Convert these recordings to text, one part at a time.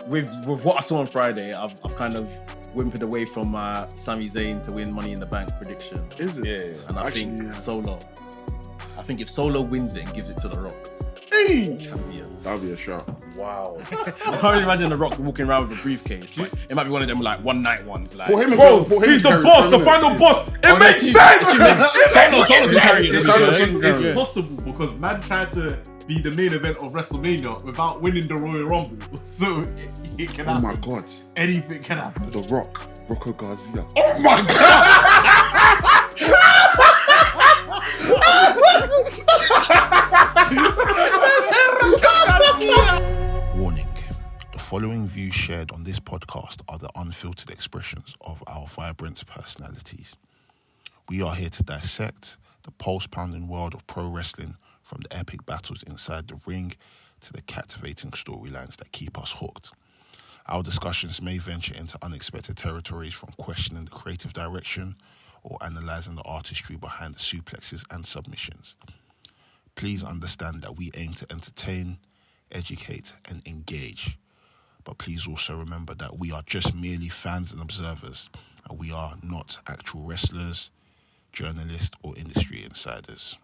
with what I saw on Friday, I've kind of whimpered away from Sami Zayn to win Money in the Bank prediction. Is it? Yeah. And I think Solo. I think if Solo wins it and gives it to The Rock, champion. That'll be a shot. Wow. I can't really imagine The Rock walking around with a briefcase, but it might be one of them like one night ones. Like, Put him Bro, put him he's the in boss, the Carrie final boss. It makes sense. It's possible because man tried to be the main event of WrestleMania without winning the Royal Rumble. So it can happen. Oh my God. Anything can happen. The Rock. Rocco Garcia. Oh my God. Warning. The following views shared on this podcast are the unfiltered expressions of our vibrant personalities. We are here to dissect the pulse-pounding world of pro wrestling, from the epic battles inside the ring to the captivating storylines that keep us hooked. Our discussions may venture into unexpected territories, from questioning the creative direction or analysing the artistry behind the suplexes and submissions. Please understand that we aim to entertain, educate and engage. But please also remember that we are just merely fans and observers, and we are not actual wrestlers, journalists or industry insiders.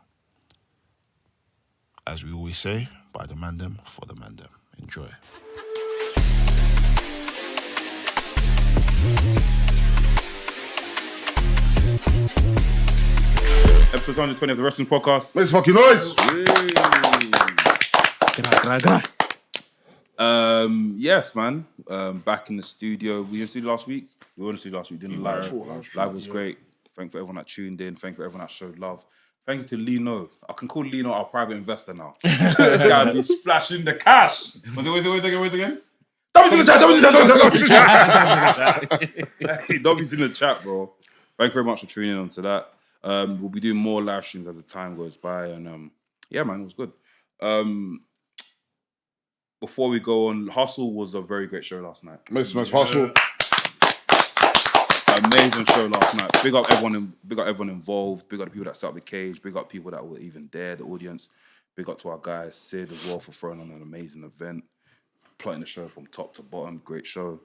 As we always say, by the Mandem, for the Mandem. Enjoy. Episode 120 of the Wrestling Podcast. Make some fucking noise. Yes, man. Back in the studio. We in the studio last week. We were in the studio last week. Doing live. Live was great. Thank you for everyone that tuned in. Thank you for everyone that showed love. Thank you to Lino. I can call Lino our private investor now. This guy will be splashing the cash. Where's it again? W's in the chat. Hey, W's in the chat, bro. Thank you very much for tuning in onto that. We'll be doing more live streams as the time goes by. And yeah, man, it was good. Before we go on, Hustle was a very great show last night. Most Hustle. Amazing show last night. Big up everyone involved. Big up the people that set up the cage. Big up people that were even there, the audience. Big up to our guy Sid as well for throwing on an amazing event, plotting the show from top to bottom. Great show.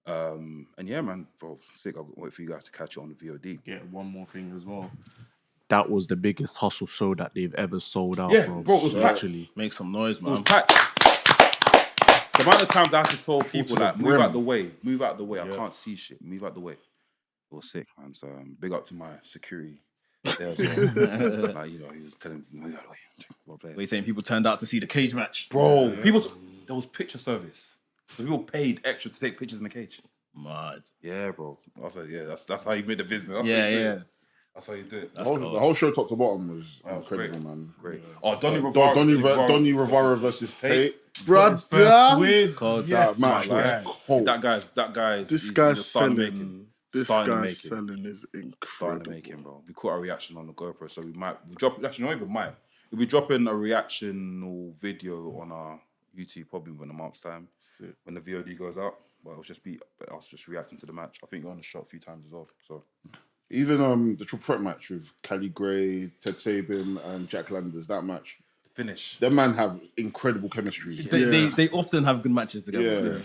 And yeah, man, bro, sick. I'll wait for you guys to catch it on the VOD. Yeah, one more thing as well. That was the biggest Hustle show that they've ever sold out. Yeah, bro, it was Actually, make some noise, man. It was packed. The amount of times I had to tell people like, move out the way. I can't see shit. Move out the way. It was sick, man. So big up to my security there as well. Like, you know, he was telling me, move out the way. Well played. We're saying people turned out to see the cage match. Bro, there was picture service. So people paid extra to take pictures in the cage. Mad. Yeah, bro. I said, yeah, that's how you made the business. That's how you do it. The whole show top to bottom was incredible, man. Great. Oh, Donny Rivera versus Tate. Brother, That match was cold. That guy's this guy's selling. This guy's selling is incredible. Starting to make him, bro. We caught a reaction on the GoPro, so we'll be dropping a reactional video on our YouTube probably within a month's time when the VOD goes out. But it'll just be us just reacting to the match. I think you're on the shot a few times as well. So even the triple threat match with Callie Gray, Ted Sabin, and Jack Landers, that match. Finish. Them man have incredible chemistry. They often have good matches together.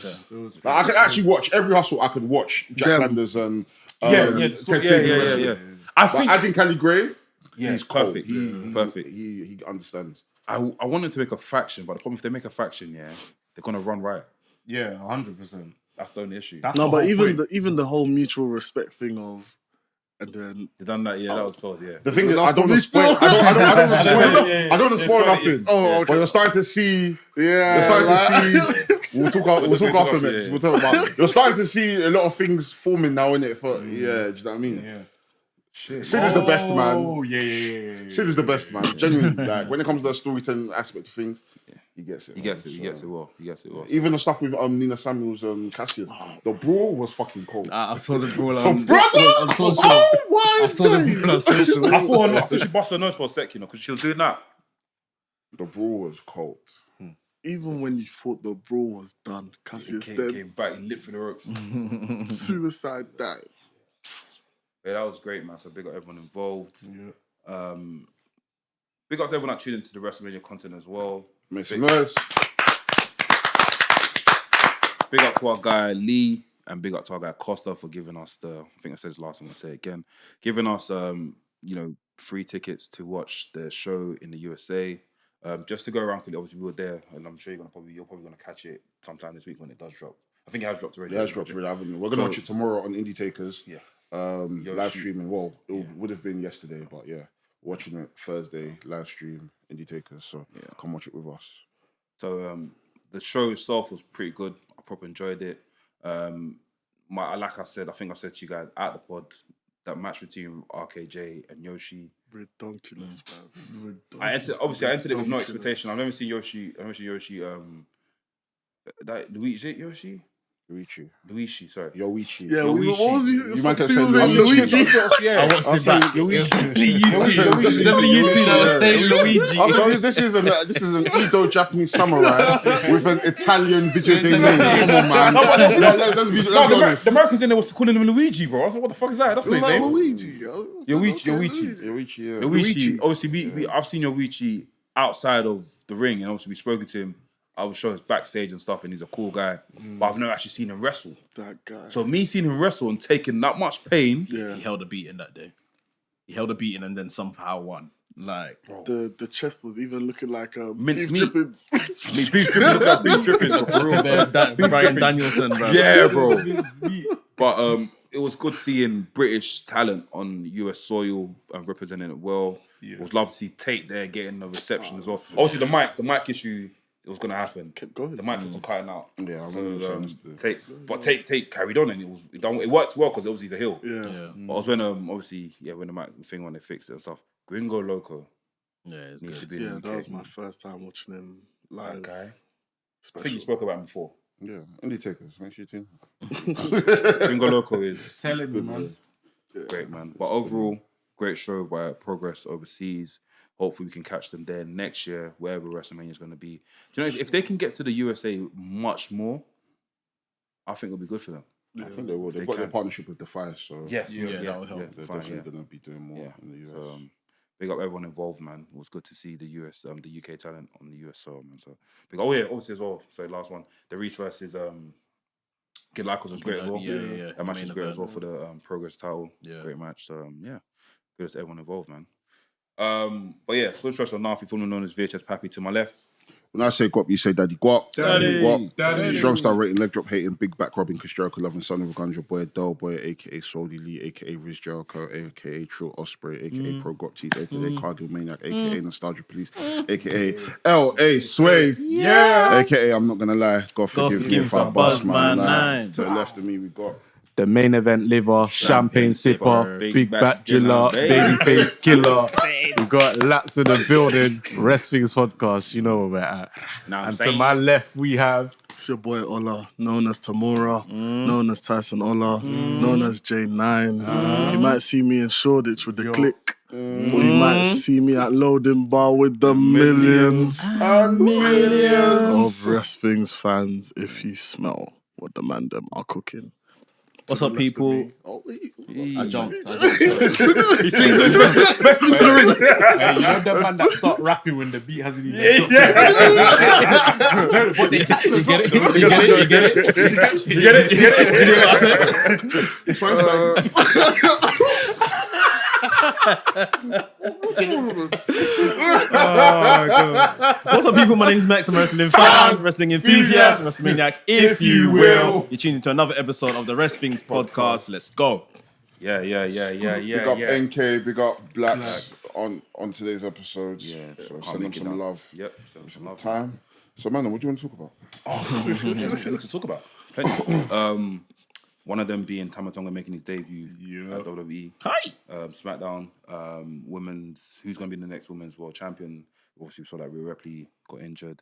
Like, I could actually watch every Hustle. I could watch Jack Landers and Ted Sabin. I think Callie Gray. Yeah, he's perfect. Perfect. He understands. I wanted to make a faction, but the problem if they make a faction, they're gonna run right. Yeah, 100%. That's the only issue. But even the whole mutual respect thing of, and then they done that. Yeah, that was close. Yeah. The thing is, I don't want to spoil. I don't want to spoil nothing. Oh, okay. But you're starting to see. Yeah. You're starting to see. We'll talk after next. We'll talk about. You're starting to see a lot of things forming now, innit? Do you know what I mean? Yeah. Shit. Sid is the best man. Oh yeah. Sid is the best man. Genuinely, like when it comes to the storytelling aspect of things, he gets it. He gets it well. Even the stuff with Nina Samuels and Cassius, the brawl was fucking cold. I saw the brawl on social. I saw the brawl on social. I thought she bust her nose for a sec, you know, because she was doing that. The brawl was cold. Even when you thought the brawl was done, Cassius came back, he lit for the ropes. Suicide dive. Yeah, that was great, man. So big up everyone involved. Yeah. Big up to everyone that tuned into the WrestleMania content as well. Make some noise. big up to our guy Lee and big up to our guy Costa for giving us I think I said this last time, I'll say it again, giving us free tickets to watch the show in the USA. Just to go around, because obviously we were there, and I'm sure you're probably gonna catch it sometime this week when it does drop. I think it has dropped already. Yeah, it has dropped already. We're gonna watch it tomorrow on Indie Takers. Yeah. Live streaming. Well, it would have been yesterday, but yeah, watching it Thursday live stream Indie Takers. So come watch it with us. So the show itself was pretty good. I proper enjoyed it. Like I said, I think I said to you guys at the pod, that match between RKJ and Yoshi. Ridiculous, man. I entered it with no expectation. I've never seen Yoshi. Yoshi? Luigi, sorry. Yoichi. Yeah, Yoichi. what was he? You might have He said was like Luigi. Luigi. I watched it back. Definitely you two that were saying Luigi. I thought this is an Indo-Japanese samurai with an Italian video game name. Come on, man. Let's be honest. The Americans in there was calling him Luigi, bro. I was like, what the fuck is that? That's not his name. Luigi. Yoichi. Obviously, I've seen Yoichi outside of the ring, and obviously we've spoken to him. I was showing his backstage and stuff, and he's a cool guy. But I've never actually seen him wrestle. That guy. So me seeing him wrestle and taking that much pain, He held a beating that day. He held a beating and then somehow won. Like, the chest was even looking like Minced beef meat. drippings. beef dripping, for real. Brian Danielson, bro. Yeah, bro. But it was good seeing British talent on US soil and representing it well. It was lovely to see Tate there getting the reception as well. Obviously, the mic issue. It was going to happen. Kept going. The mic kept on cutting out. Yeah, I so, remember Tate carried on, and it worked well because obviously he's a heel. Yeah. But it was when when the mic thing when they fixed it and stuff. Gringo Loco. Yeah, it's needs to good. be. Yeah, that was my first time watching him live. Guy. I think you spoke about him before. Yeah, Indie Takers. Make sure you tune. Gringo Loco is Telling me, man. great, man. But overall, great show by Progress overseas. Hopefully we can catch them there next year, wherever WrestleMania is going to be. Do you know, if they can get to the USA much more, I think it'll be good for them. I think they will. They've got their partnership with Defy, so that will help. they're definitely going to be doing more in the US. So, big up everyone involved, man. It was good to see the the UK talent on the US soil, man. So, obviously as well. So last one, the Reese versus Kid Lycos was great as well. Yeah. That match was great as well for the Progress title. Yeah. Great match. So good to everyone involved, man. But yeah, Switch Wrestler Nafi, formerly known as VHS Pappy to my left. When I say guap, you say daddy guap. Daddy. Strong style rating, leg drop hating, big back robbing, Chris Jericho loving, son of a gun, your boy Del Boy, aka Soldy Lee, aka Riz Jericho, aka True Osprey, aka Pro Guap Tees, aka Cargill Maniac, aka Nostalgia Police, aka L.A. Swave, aka I'm not gonna lie, God forgive me if I bust my line. To the left of me, we got The main event liver, champagne sipper, big back driller, babyface killer. We've got laps in the building, WrestHINGS podcast. You know where we're at. And to my left, we have It's your boy Ola, known as Tamura, known as Tyson Ola, known as J9. You might see me in Shoreditch with the click. Or you might see me at Loading Bar with the millions of WrestHINGS fans if you smell what the Mandem are cooking. What's up, people? I jumped. He slings his best into the ring. Hey, you know the man that start rapping when the beat hasn't even dropped. But they catch the drop. You get it? You get what I What's up, people? My name is Max. I'm a wrestling fan, wrestling enthusiast, wrestling maniac, if you will. You're tuned into another episode of the WrestHINGS podcast. Let's go. Yeah. big up NK, big up Blacks on today's episode. Yeah, so send them some love. Yep, send them some love. Time. So, man, what do you want to talk about? There's to talk about. Plenty. One of them being Tama Tonga making his debut at WWE. Hi. SmackDown. Women's. Who's going to be the next women's world champion? Obviously, we saw that Rhea Ripley got injured.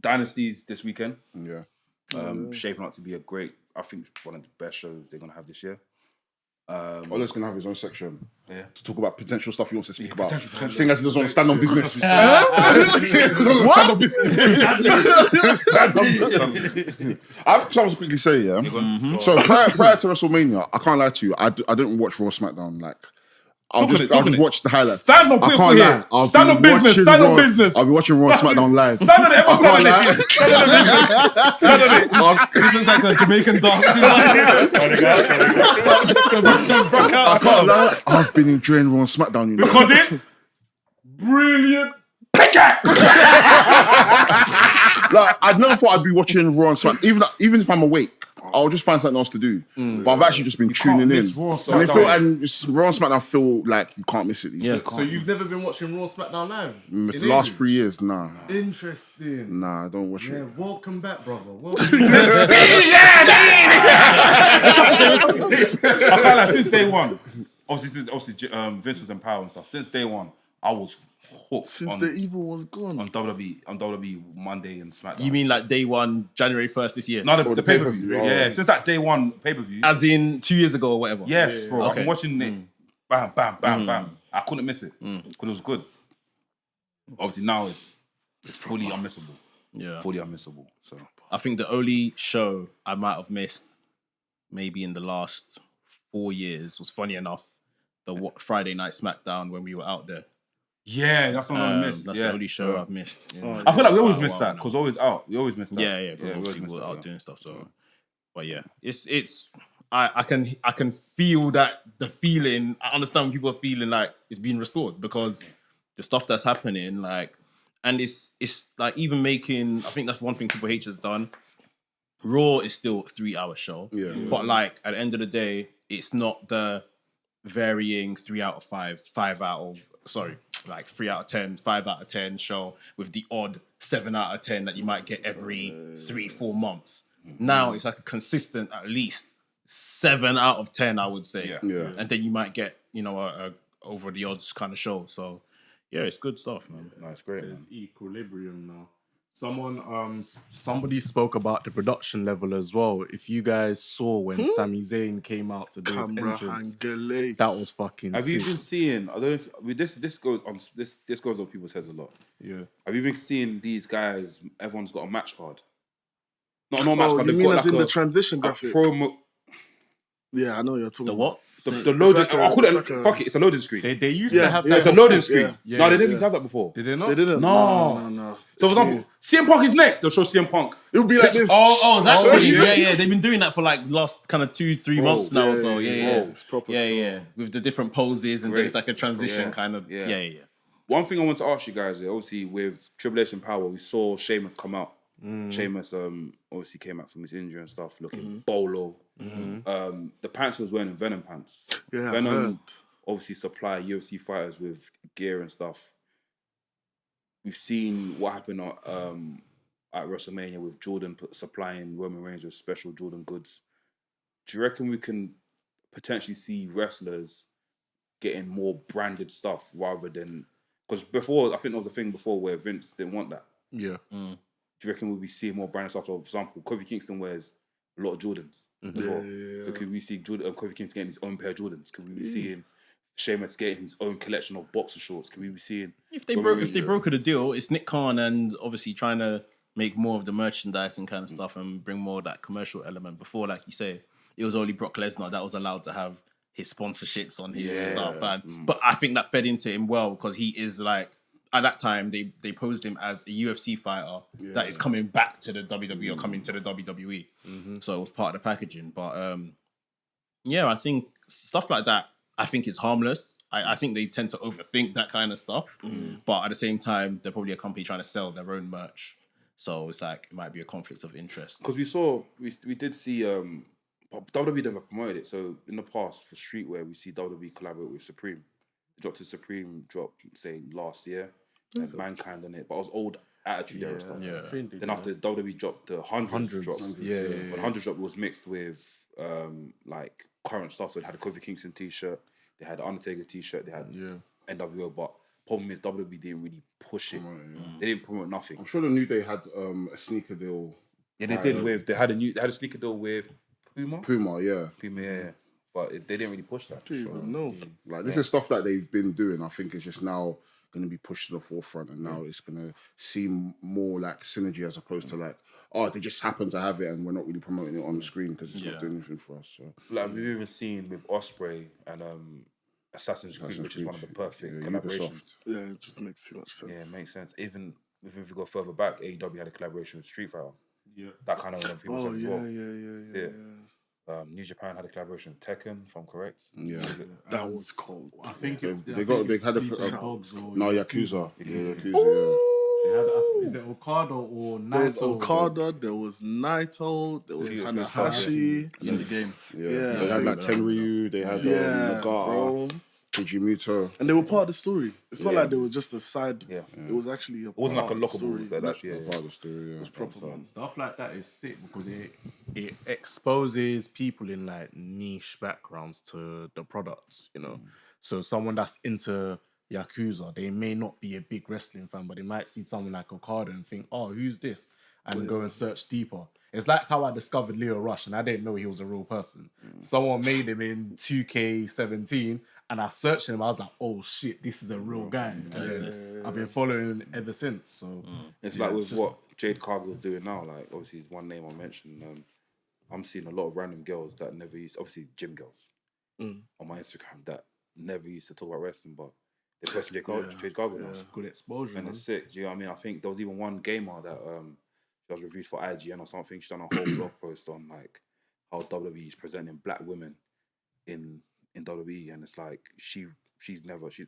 Dynasties this weekend. Yeah. Shaping up to be a great, I think, one of the best shows they're going to have this year. Ola's going to have his own section to talk about potential stuff he wants to speak about. potential Seeing as he doesn't want to stand on business. Seeing as he doesn't want to stand on business. I have something to quickly say, yeah? So prior to WrestleMania, I can't lie to you, I didn't watch Raw SmackDown. Like, I'll just watch the highlights. Stand on I can't lie. I'll Stand be on business. watching Stand on Raw- business. I'll be watching Raw and SmackDown live. Stand on it. Everyone stand on I it. Stand on it. Stand on it. This looks like a Jamaican dance. I can't lie. I've been enjoying Raw and SmackDown. You know? Because it's brilliant. Like, I'd never thought I'd be watching Raw and SmackDown. Even if I'm awake, I'll just find something else to do. But I've actually just been tuning in. miss Raw and And SmackDown. Raw and SmackDown feel like you can't miss it. So you've never been watching Raw SmackDown live? The last 3 years, nah. Interesting. Nah, I don't watch Yeah, it. welcome back, brother. Welcome. I felt like since day one, obviously Vince was in power and stuff. Since day one, I was hooked Since on the evil was gone. on WWE Monday and SmackDown. You mean like day one, January 1st this year? no, the the pay-per-view? pay-per-view, Yeah, since that day one pay-per-view. As in 2 years ago or whatever? Yes, bro. I've Okay. been watching it. Bam, bam, bam, bam. I couldn't miss it because it was good. Obviously now it's fully unmissable. Yeah. Fully unmissable. So I think the only show I might have missed maybe in the last 4 years was, funny enough, the Friday Night SmackDown when we were out there. yeah, that's what I missed. That's yeah. the only show I've missed. Yeah. I feel like we always Wow, miss wow, that no. because always out. We always miss that. Yeah, because we always people miss were that, out yeah. doing stuff. So, but yeah, it's I can feel that the feeling. I understand when people are feeling like it's being restored because the stuff that's happening, like, and it's like even making. I think that's one thing Triple H has done. Raw is still a 3-hour show, but like at the end of the day, it's not the varying 3 out of 5, 5 out of 3 out of 10, 5 out of 10 show with the odd 7 out of 10 that you might get every 3-4 months. Now it's like a consistent at least 7 out of 10, I would say. Yeah. And then you might get, a over the odds kind of show. So yeah, it's good stuff, man. No, it's great. There's equilibrium now. Somebody spoke about the production level as well. If you guys saw when Sami Zayn came out to do his Camera entrance, Angelaise. that was fucking Have you sick. been seeing? I don't know if this goes on. This goes on people's heads a lot. Yeah. Have you been seeing these guys? Everyone's got a match card. Not a match Oh, card. you They've mean got as like in a the transition a graphic? promo. Yeah, I know what you're talking The about. what? The loading. like a- I call it. it's like a- Fuck it. It's a loading screen. They used Yeah, to have yeah. It's that. a loading screen. Yeah. No, they didn't yeah. used to have that before. Did they not? They didn't. No. No. So, for example, CM Punk is next. They'll show CM Punk. It'll be like this. Oh, that's Oh, thing. yeah. Yeah. They've been doing that for like last kind of 2-3 months now. So yeah. It's proper Yeah, stuff. yeah. With the different poses and Great. there's like a transition Yeah. kind of. Yeah. Yeah. One thing I want to ask you guys, obviously with Triple H and Power, we saw Sheamus come out. Sheamus obviously came out from his injury and stuff, looking bolo. The pants he was wearing, Venom pants. Yeah, I Venom heard. obviously supply UFC fighters with gear and stuff. We've seen what happened at WrestleMania with Jordan supplying Roman Reigns with special Jordan goods. Do you reckon we can potentially see wrestlers getting more branded stuff rather than... Because before, I think there was a thing before where Vince didn't want that. Yeah. Do you reckon we'll be seeing more branded stuff? For example, Kofi Kingston wears a lot of Jordans as well. So could we see Kofi Kingston getting his own pair of Jordans? Could we be seeing Sheamus getting his own collection of boxer shorts? Could we be seeing... If they brokered a deal, it's Nick Khan and obviously trying to make more of the merchandise and kind of stuff and bring more of that commercial element. Before, like you say, it was only Brock Lesnar that was allowed to have his sponsorships on his stuff. And but I think that fed into him well because he is like, at that time they posed him as a UFC fighter that is coming back to the WWE or coming to the WWE. So it was part of the packaging. But I think stuff like that I think is harmless. I think they tend to overthink that kind of stuff. But at the same time, they're probably a company trying to sell their own merch. So it's like, it might be a conflict of interest. Because we did see WWE never promoted it. So in the past for streetwear, we see WWE collaborate with Supreme. They dropped a Supreme drop, say last year, and Mankind on it, but it was old Attitude Era stuff. Yeah. Then after WWE dropped the hundreds drop, Yeah. when 100 drop, it was mixed with like current stuff. So they had a Kofi Kingston t-shirt, they had the Undertaker t-shirt, they had NWO. But problem is WWE didn't really push it. They didn't promote nothing. I'm sure the New Day had a sneaker deal. Yeah, they did. They had a sneaker deal with Puma, yeah. But they didn't really push that. No. Like, this is stuff that they've been doing. I think it's just now going to be pushed to the forefront, and now it's going to seem more like synergy as opposed to like, oh, they just happen to have it and we're not really promoting it on the screen because it's not doing anything for us. So Like we've even seen with Ospreay and Assassin's Creed, which is one of the perfect Yeah, collaborations. Ubisoft. Yeah, it just makes too much sense. Yeah, it makes sense. Even if we go further back, AEW had a collaboration with Street Fighter. Yeah. That kind of went people Oh, sense as yeah, well. yeah. New Japan had a collaboration with Tekken, if I'm correct. Yeah. That was cold. I think They it, had a Dogs or no Yakuza. Yakuza. They had, is it Okada or Naito? There was Okada, there was Naito, there was Tanahashi. in the game. Yeah. They had like Tenryu. They had Nagata, bro. Fujimoto. And they were part of the story. It's not like they were just a side. Yeah. It was actually a It wasn't like a part of the lockable story. that actually. Part of the story. Yeah. Proper, man. Stuff like that is sick because it exposes people in like niche backgrounds to the product, you know. So someone that's into Yakuza, they may not be a big wrestling fan, but they might see someone like Okada and think, oh, who's this? And go and search deeper. It's like how I discovered Leo Rush and I didn't know he was a real person. Someone made him in 2K17 and I searched him. I was like, oh shit, this is a real guy. I've been following him ever since. So It's like with what Jade Cargill's doing now. Like, obviously, it's one name I mentioned. I'm seeing a lot of random girls that never used, obviously, gym girls on my Instagram that never used to talk about wrestling, but they posted Jade Cargill now. good exposure. And Man. it's sick. Do you know what I mean? I think there was even one gamer that she was reviewed for IGN or something. She's done a whole blog post on like how WWE is presenting black women in WWE, and it's like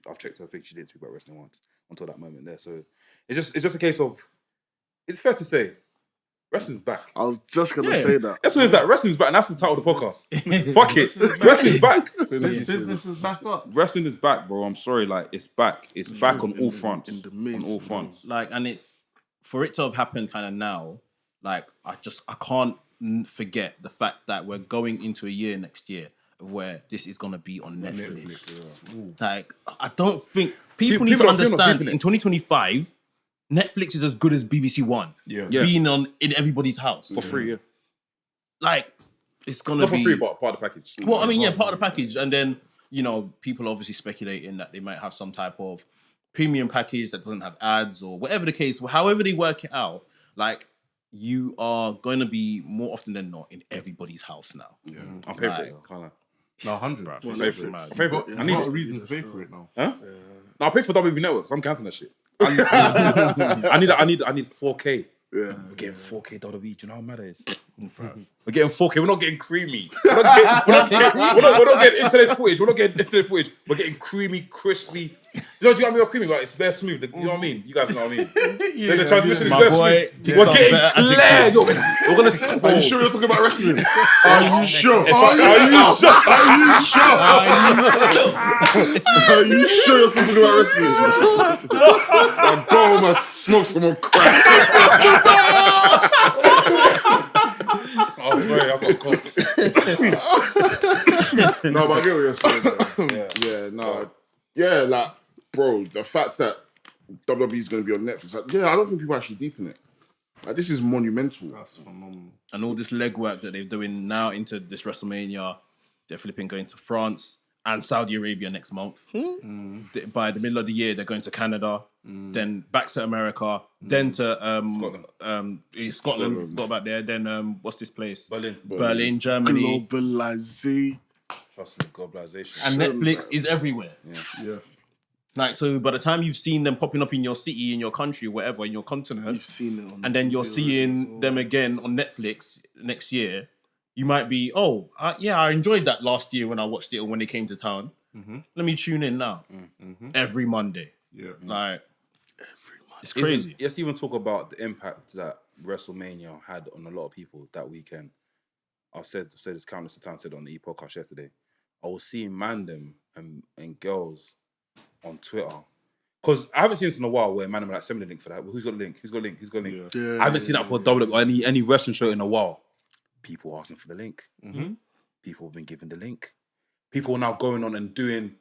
I've checked her thing. She didn't speak about wrestling once until that moment there. So it's just a case of, it's fair to say, wrestling's back. I was just going to say that. That's what it's that. Wrestling's back, and that's the title of the podcast. Fuck it. Wrestling's back. Business is back up. Wrestling is back, bro. I'm sorry, like it's back. It's back on all fronts. In the On all mainstream. fronts. Like, and it's for it to have happened kind of now. Like, I can't forget the fact that we're going into a year next year of where this is gonna be on Netflix. Like, I don't think people need to understand in 2025. Netflix is as good as BBC One. Being in everybody's house For free, yeah. Like, it's gonna Not be for free, but part of the package. Well, I mean, yeah, part of the package, and then people are obviously speculating that they might have some type of premium package that doesn't have ads or whatever the case. However they work it out, like, you are going to be more often than not in everybody's house now. Yeah. I'm paying for it. Can't I? No, 100. I pay for it. I pay for it. I need reasons to pay for it now. Huh? No, I pay for WWE Networks. I'm cancelling that shit. I need 4K. Yeah. We're getting 4K WWE. Do you know how mad it is? We're getting 4K. We're not getting creamy. We're not getting internet footage. We're not getting internet footage. We're getting creamy, crispy. Do you know what I mean? Creamy, like it's very smooth. You know what I mean? You guys know what I mean? The transmission is very smooth. We're getting clear. Yo, we're gonna say, Are you sure you're talking about wrestling? Are you sure? Are you sure you're still talking about wrestling? Now go home and smoke some more crack. oh, sorry, I've got a cough. No, but I get what you're saying. Yeah, like, bro, the fact that WWE is going to be on Netflix, like, I don't think people are actually deep in it. Like, this is monumental. That's phenomenal. And all this legwork that they're doing now into this WrestleMania, they're flipping going to France and Saudi Arabia next month. By the middle of the year, they're going to Canada, then back to America, then to Scotland. Forgot about there. Then what's this place? Berlin, Germany. Globalization. Trust me, globalization. And Netflix is everywhere. Yeah. Like, so by the time you've seen them popping up in your city, in your country, whatever, in your continent, You've seen it on and then you're TV seeing them again on Netflix next year, you might be, I enjoyed that last year when I watched it or when they came to town. Let me tune in now. Every Monday. Yeah. Like, it's crazy. Let's even talk about the impact that WrestleMania had on a lot of people that weekend. I've said this countless of times, said on the podcast yesterday. I was seeing Mandem and girls on Twitter. Because I haven't seen this in a while where Mandem like, send me the link for that. Who's got the link? Who's got the link? Who's got the link? Yeah. I haven't seen that for a double or any wrestling show in a while. People asking for the link. People have been given the link. People are now going on and doing...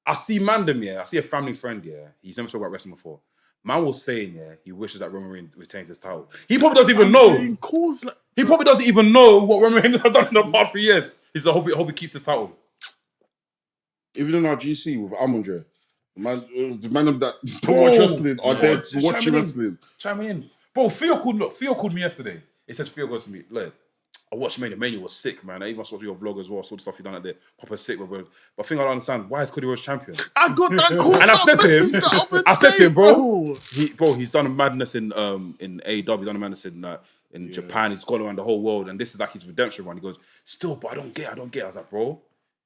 I see Mandem, I see a family friend, he's never talked about wrestling before. Man was saying, he wishes that Roman Reigns retains his title. He probably doesn't even know. He probably doesn't even know what Roman Reigns has done in the past 3 years. He's I hope he keeps his title. Even in our GC with Amondre, the man that don't watch wrestling are there watching wrestling. Chiming in. Bro, Theo called me yesterday. He said, Theo goes to me, look, I watched Mania. Mania was sick, man. I even saw your vlog as well. I saw the stuff you done at there. Proper sick, bro. But I think I don't understand, why is Cody Rhodes champion? I got that call. And I said to him, bro, he's done a madness in AEW, he's done a madness in Japan, he's gone around the whole world, and this is like his redemption run. He goes, still, but I don't get. I was like, bro,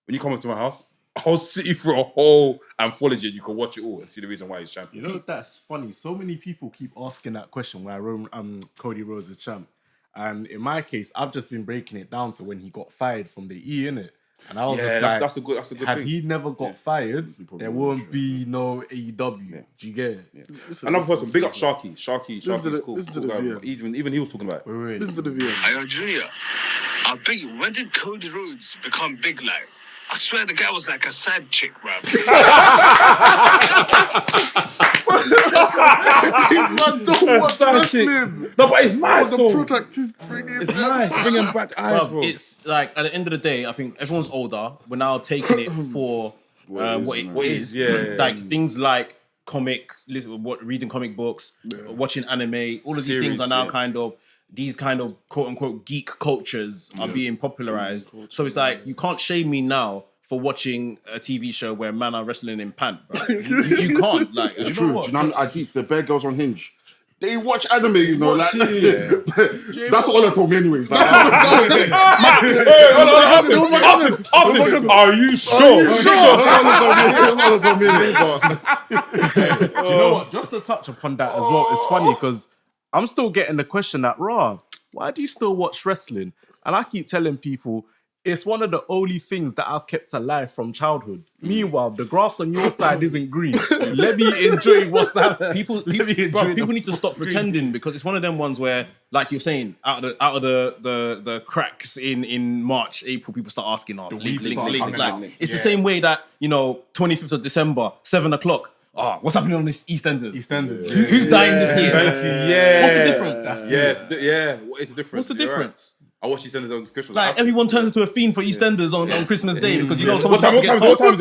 when you come up to my house, I'll sit you through a whole anthology and you can watch it all and see the reason why he's champion. You know, that's funny. So many people keep asking that question why Cody Rhodes is champ. And in my case, I've just been breaking it down to when he got fired from the E, innit? And I was just like, that's a good had thing. he never got fired, there won't be no AEW. Yeah. Do you get it? Yeah. Another person, big up Sharky. Sharky's cool. Listen to Cool the guy, VM. but even he was talking about it. Wait. Listen to the VM. Hey, yo, Junior, I beg you, when did Cody Rhodes become big like? I swear the guy was like a side chick, bruv. This man don't watch wrestling. No, but it's nice The though. product is bringing It's nice, bringing back eyes, bro. It's like at the end of the day, I think everyone's older. We're now taking it for what it is. Yeah. Like things like reading comic books, watching anime. All of these things are now these kind of quote unquote geek cultures are being popularized. So it's like you can't shame me now for watching a TV show where men are wrestling in pant, bro. You can't. Like, It's true. Do you know I deep the Bear Girls on Hinge? They watch anime, you know, like that's what Ola told me anyways. Like, Austin, are you sure? That's what Ola told me anyways. Do you know what? Just to touch upon that as well, it's funny because I'm still getting the question that, Raw, why do you still watch wrestling? And I keep telling people, it's one of the only things that I've kept alive from childhood. Meanwhile, the grass on your side isn't green. Let me enjoy what's happening. People need to stop pretending, because it's one of them ones where, like you're saying, out of the cracks in March, April, people start asking, links. Like, it's the same way that, 25th of December, 7:00. What's happening on this EastEnders? Who's dying this year? Thank you. Yeah. What's the difference? What is the difference? What's the difference? I watch EastEnders on Christmas. Like, everyone turns into a fiend for EastEnders on Christmas Day because someone's What about to get time told. is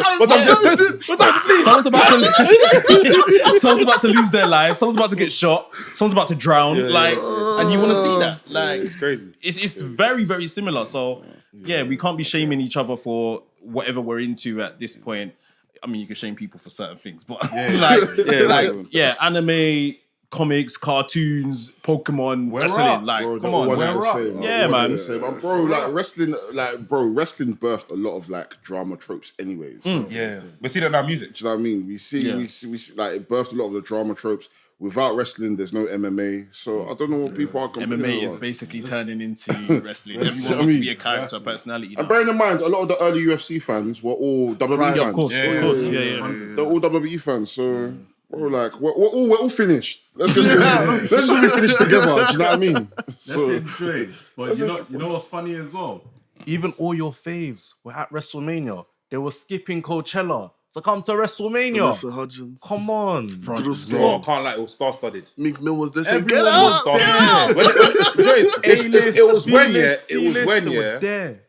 it? Someone's about to lose their life. Someone's about to get shot. Someone's about to drown. And you want to see that? Like, it's crazy. It's very, very similar. So we can't be shaming each other for whatever we're into at this point. I mean, you can shame people for certain things, but anime, comics, cartoons, Pokemon, wrestling. Like, bro, come on, man. Wrestling birthed a lot of like drama tropes, anyways. Yeah, we see that now music. Do you know what I mean? We see like it birthed a lot of the drama tropes. Without wrestling, there's no MMA. So I don't know what people are complaining MMA is about. basically turning into wrestling. Everyone wants to be a character, personality. And bearing in mind, a lot of the early UFC fans were all WWE fans. Of course. They're all WWE fans. So we're all finished. Let's just be finished together. Do you know what I mean? Let's enjoy. But you know what's funny as well? Even all your faves were at WrestleMania. They were skipping Coachella to come to WrestleMania. Mr. Hudgens. Come on. I can't lie, it was star-studded. Meek Mill was there. Everyone was star-studded. It was when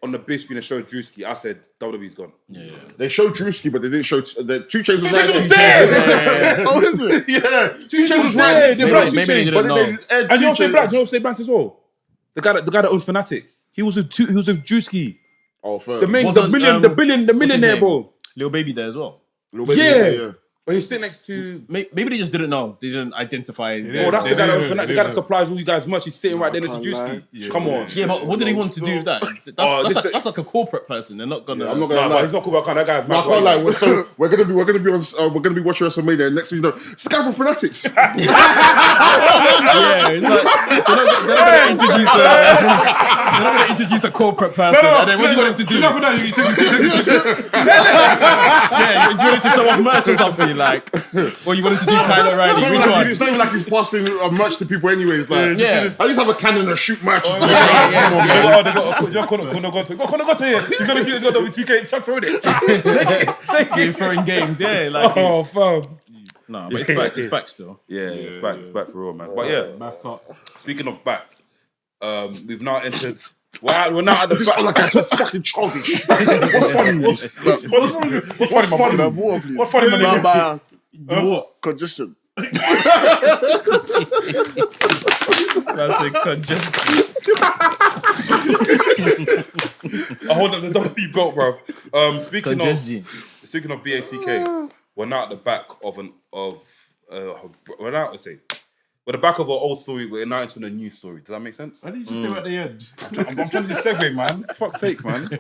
on the big screen they showed Drewski, I said, WWE's gone. Yeah. They showed Drewski, but they didn't show the 2 Chainz was right there. Oh, is it? Yeah. 2 Chainz was right there. Maybe they didn't know. And you know Say Banks as well? The guy that owned Fanatics. He was with Drewski. Oh, fair. The millionaire, bro. Lil Baby there as well. Yeah. But he's sitting next to... Maybe they just didn't know. They didn't identify. Oh, that's the guy that supplies all you guys merch. He's sitting right there next to Drewski. Come on. Yeah, but what did he want to do with that? That's like a corporate person. They're not gonna... I'm not gonna lie. He's not cool about that guy's mad. I can't lie. So we're gonna be watching WrestleMania. Next thing you know, it's the guy from Fanatics. It's like they're not gonna introduce a corporate person. And then what do you want him to do? Yeah, you want him to show off merch or something, like, or you want him to do Kyle O'Reilly? It's not even like he's passing merch to people anyways. Like, I just have a cannon and shoot match. Conor got here. He's gonna give us W2K chuck through it. Take it. Throwing games, like. Oh, fam. No, but it's back still. Yeah, it's back for real, man. But yeah, speaking of back, we've now entered. We're now at the back. Like I'm so fucking childish. What's funny? What's funny, man? What? Congestion. That's a congestion. I hold up the WWE belt, bro. Speaking Congestion. of BACK, we're now at the back of we're the back of an old story. We're now into a new story. Does that make sense? Why did you just say at the end? I'm trying to do segue, man. For fuck's sake, man.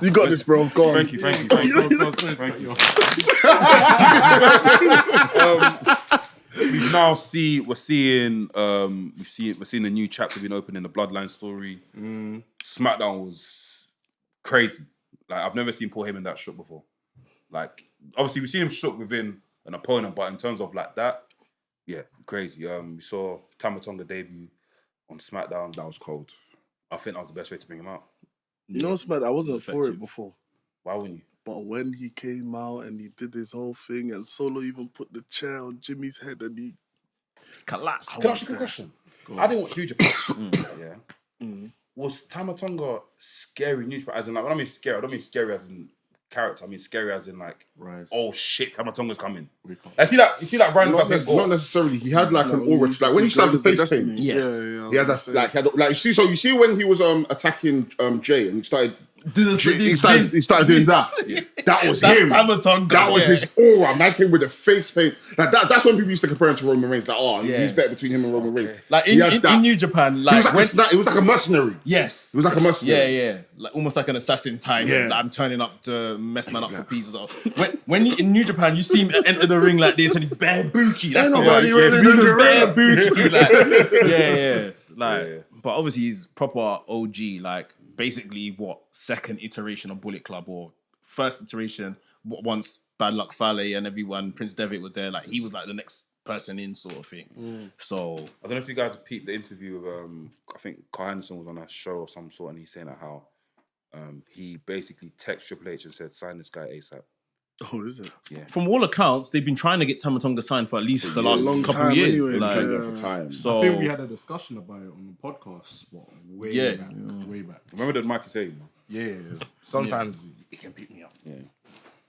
You got this, bro. Go on. Thank you. We've now we're seeing a new chapter being opened in the Bloodline story. SmackDown was crazy. Like, I've never seen Paul Heyman that shook before. Like, obviously we've seen him shook within an opponent, but in terms of like that, yeah, crazy. We saw Tama Tonga debut on SmackDown. That was cold. I think that was the best way to bring him out. You know, Smack, I wasn't for it before. Why wouldn't you? But when he came out and he did his whole thing, and Solo even put the chair on Jimmy's head and he collapsed. Can I ask you a question? I didn't watch New Japan. Yeah. Was Tama Tonga scary New Japan? As in, like, when I mean scary, I don't mean scary as in character. I mean scary as in like, oh shit, Tama Tonga's coming. You see that Ryan? Not necessarily. He had like an aura. Like when he started the face paint. Yes. He had that. Like you see when he was attacking Jay and he started. He started doing that. That was him. That was his aura. Man came with the face paint. Like that's when people used to compare him to Roman Reigns. Like, he's better between him and Roman Reigns. Like in New Japan, like it was like a mercenary. Yes, it was like a mercenary. Yeah. Like almost like an assassin type. Yeah. Like, I'm turning up to mess man up for pieces. When in New Japan, you see him enter the ring like this and he's bare booky. That's not nobody really bare booky. Like but obviously he's proper OG. Like. Basically, second iteration of Bullet Club or first iteration once Bad Luck Fale and everyone, Prince Devitt was there, like he was like the next person in sort of thing. So I don't know if you guys peeped the interview with I think Carl Anderson was on a show of some sort and he's saying how he basically texted Triple H and said sign this guy ASAP. Oh, is it? Yeah. From all accounts, they've been trying to get Tama Tonga signed for at least the last couple of years. Anyway, So I think we had a discussion about it on the podcast. Way back. Remember that Mike is saying? Yeah. Sometimes it can pick me up.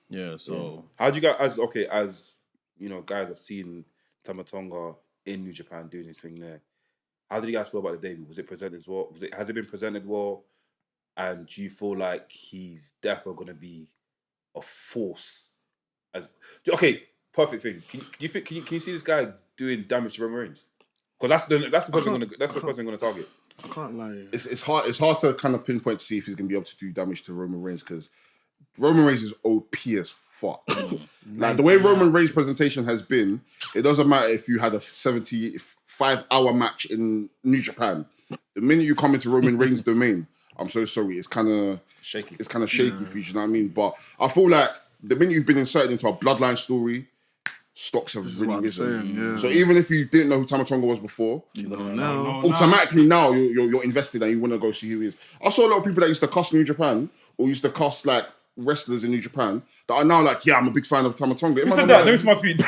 Yeah. So how do you guys? As you know, guys have seen Tama Tonga in New Japan doing his thing there. How did you guys feel about the debut? Was it presented well? Has it been presented well? And do you feel like he's definitely going to be a force? Perfect thing. Can you see this guy doing damage to Roman Reigns? Because that's the person I'm going to target. I can't lie. It's hard to kind of pinpoint to see if he's going to be able to do damage to Roman Reigns because Roman Reigns is OP as fuck. Like the way Roman Reigns' presentation has been, it doesn't matter if you had a 75-hour match in New Japan. The minute you come into Roman Reigns' domain, I'm so sorry, it's kind of shaky. It's kind of shaky for you, you know what I mean? But I feel like the minute you've been inserted into a bloodline story, stocks have really risen. So even if you didn't know who Tama Tonga was before, you know now. Automatically now you're invested and you want to go see who he is. I saw a lot of people that used to cuss New Japan or used to cuss like wrestlers in New Japan that are now like, I'm a big fan of Tama Tonga. Who said that? Let me see my tweets.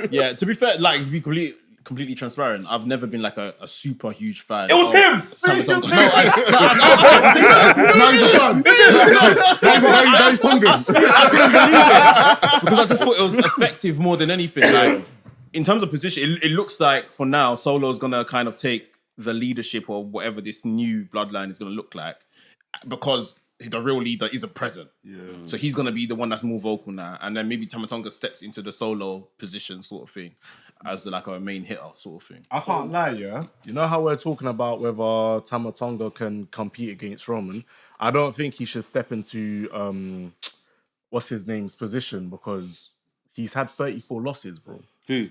Yeah, to be fair, like be completely transparent, I've never been like a super huge fan. It was him! Tama Tonga. Now he's Tongan. I couldn't believe it because I just thought it was effective more than anything. Like in terms of position, it looks like for now Solo's gonna kind of take the leadership or whatever this new bloodline is gonna look like because the real leader isn't present. So he's gonna be the one that's more vocal now, and then maybe Tama Tonga steps into the Solo position sort of thing as like a main hitter sort of thing. I can't lie, you know how we're talking about whether Tama Tonga can compete against Roman? I don't think he should step into what's his name's position because he's had 34 losses, bro. Who?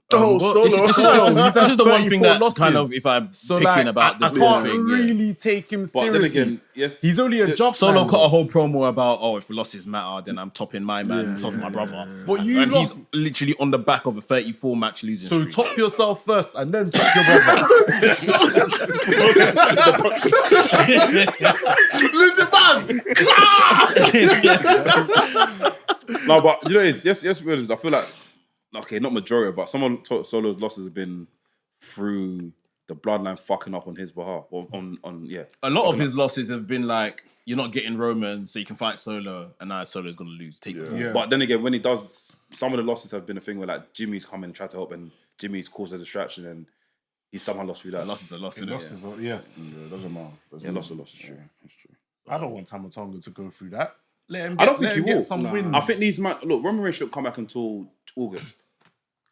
Solo. This is the one thing that kind of, if I'm picking about this I can't thing, really take him seriously. But then again, yes, he's only a job. Solo cut a whole promo about, if losses matter, then I'm topping my man, topping my brother. But he's literally on the back of a 34 match losing streak. So top yourself first and then top your brother. Listen, man. No, but you know, yes, I feel like, okay, not majority, but someone Solo's losses have been through the bloodline fucking up on his behalf. A lot of his losses have been like, you're not getting Roman, so you can fight Solo, and now Solo's going to lose. Take the fall. But then again, when he does, some of the losses have been a thing where like Jimmy's come and tried to help, and Jimmy's caused a distraction, and he's somehow lost through that. Loss is a loss, isn't it? Yeah, it doesn't matter. Loss is true. It's true. I don't want Tama Tonga to go through that. I don't think he will. Some wins. I think these man. Look, Roman Reigns should come back until August.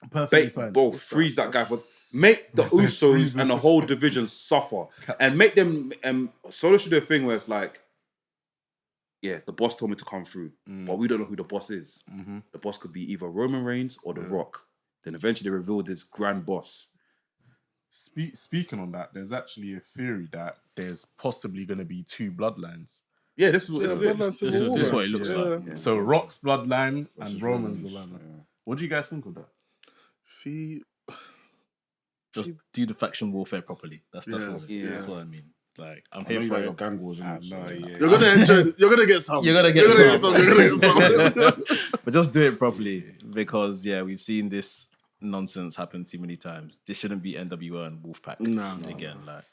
Perfectly fine. Bro, freeze that guy. But make the Usos and the whole division suffer, and make them. Solo should do a thing where it's like, yeah, the boss told me to come through, but we don't know who the boss is. The boss could be either Roman Reigns or The Rock. Then eventually they reveal this grand boss. Speaking on that, there's actually a theory that there's possibly going to be 2 bloodlines. Yeah, this is what This is what it looks like. Yeah. So Rock's bloodline and Roman's bloodline. Yeah. What do you guys think of that? See, just do the faction warfare properly. That's all. That's what I mean. Like, I'm here for your gang wars. You're gonna enjoy it. You're gonna get some. You're gonna get some. But just do it properly, because we've seen this nonsense happen too many times. This shouldn't be NWO and Wolfpack again. Like,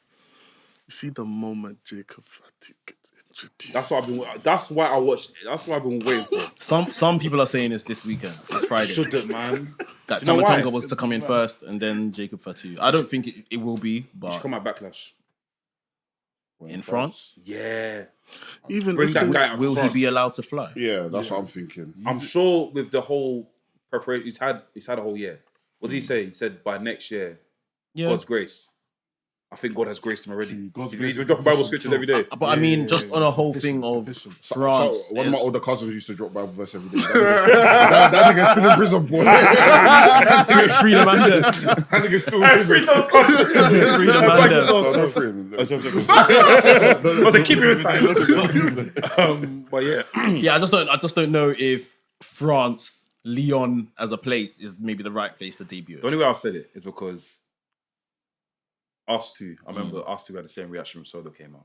you see the moment Jacob Fatu gets introduced. That's why I've been waiting for. Some people are saying it's this weekend. It's Friday. Shouldn't, man. That Tama Tonga was to come in first, and then Jacob Fatu. I don't think it will be, but he should come at Backlash. In France? Yeah. Even bring that guy out. Will he be allowed to fly? Yeah, that's what I'm thinking. I'm sure with the whole preparation, he's had a whole year. What did he say? He said by next year, God's grace. I think God has graced him already. He's been dropping Bible scriptures every day. But I mean, just on a whole thing of France. So one of my older cousins used to drop Bible verse every day. That nigga's still in prison, boy. Freedom Mandem. That nigga's still in prison. Freedom Mandem. I was like, keep it inside. But yeah, I just don't know if France, Lyon as a place is maybe the right place to debut. The only way I said it is because us two, I remember us two had the same reaction when Solo came out.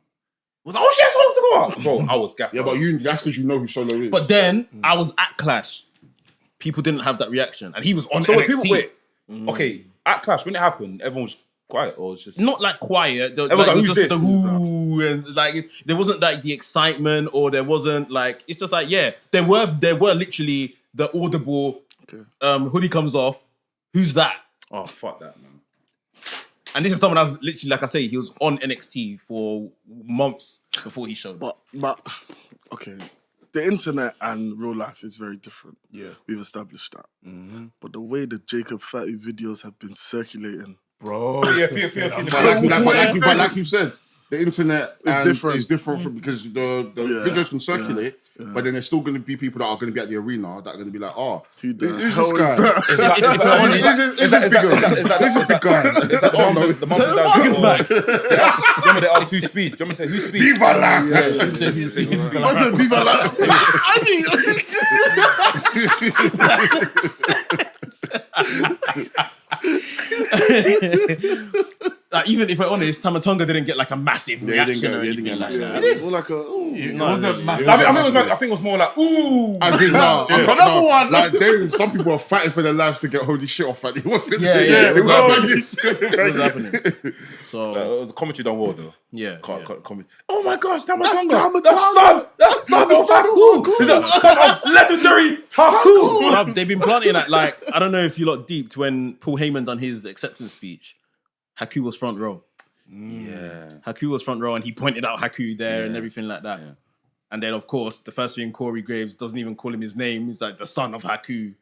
I was like, oh shit, Solo to go out. Bro, I was gassed. Yeah, but that's because you know who Solo is. But then I was at Clash. People didn't have that reaction, and he was on NXT. Okay, at Clash, when it happened, everyone was quiet, or was just not like quiet. It was just the who, and like there wasn't like the excitement, or there wasn't like it's just like there were literally the audible hoodie comes off. Who's that? Oh fuck that, man. And this is someone that's literally, like I say, he was on NXT for months before he showed. But okay, the internet and real life is very different. Yeah, we've established that. Mm-hmm. But the way the Jacob Fatu videos have been circulating, bro. Like you said, the internet is different from, because the videos can circulate. But then there's still going to be people that are going to be at the arena that are going to be like, who's this guy? Is this big guy? The mom and dad is back. Do you want me to ask who's speed? Do you want me to say who's speed? Viva la! What's a Viva la? Like, even if we're honest, Tama Tonga didn't get like a massive reaction or anything like that. It was more like it wasn't massive. I think it was more like, ooh. As in, another one. Like, some people were fighting for their lives to get holy shit off. It wasn't. It was happening. So it was a commentary done well though. Yeah. Oh my gosh, Tama Tonga. That's son of Haku. Son of legendary Haku. They've been planting that. Like, I don't know if you lot deeped when Paul Heyman done his acceptance speech. Haku was front row. Yeah. Haku was front row, and he pointed out Haku there and everything like that. Yeah. And then, of course, the first thing, Corey Graves doesn't even call him his name. He's like the son of Haku,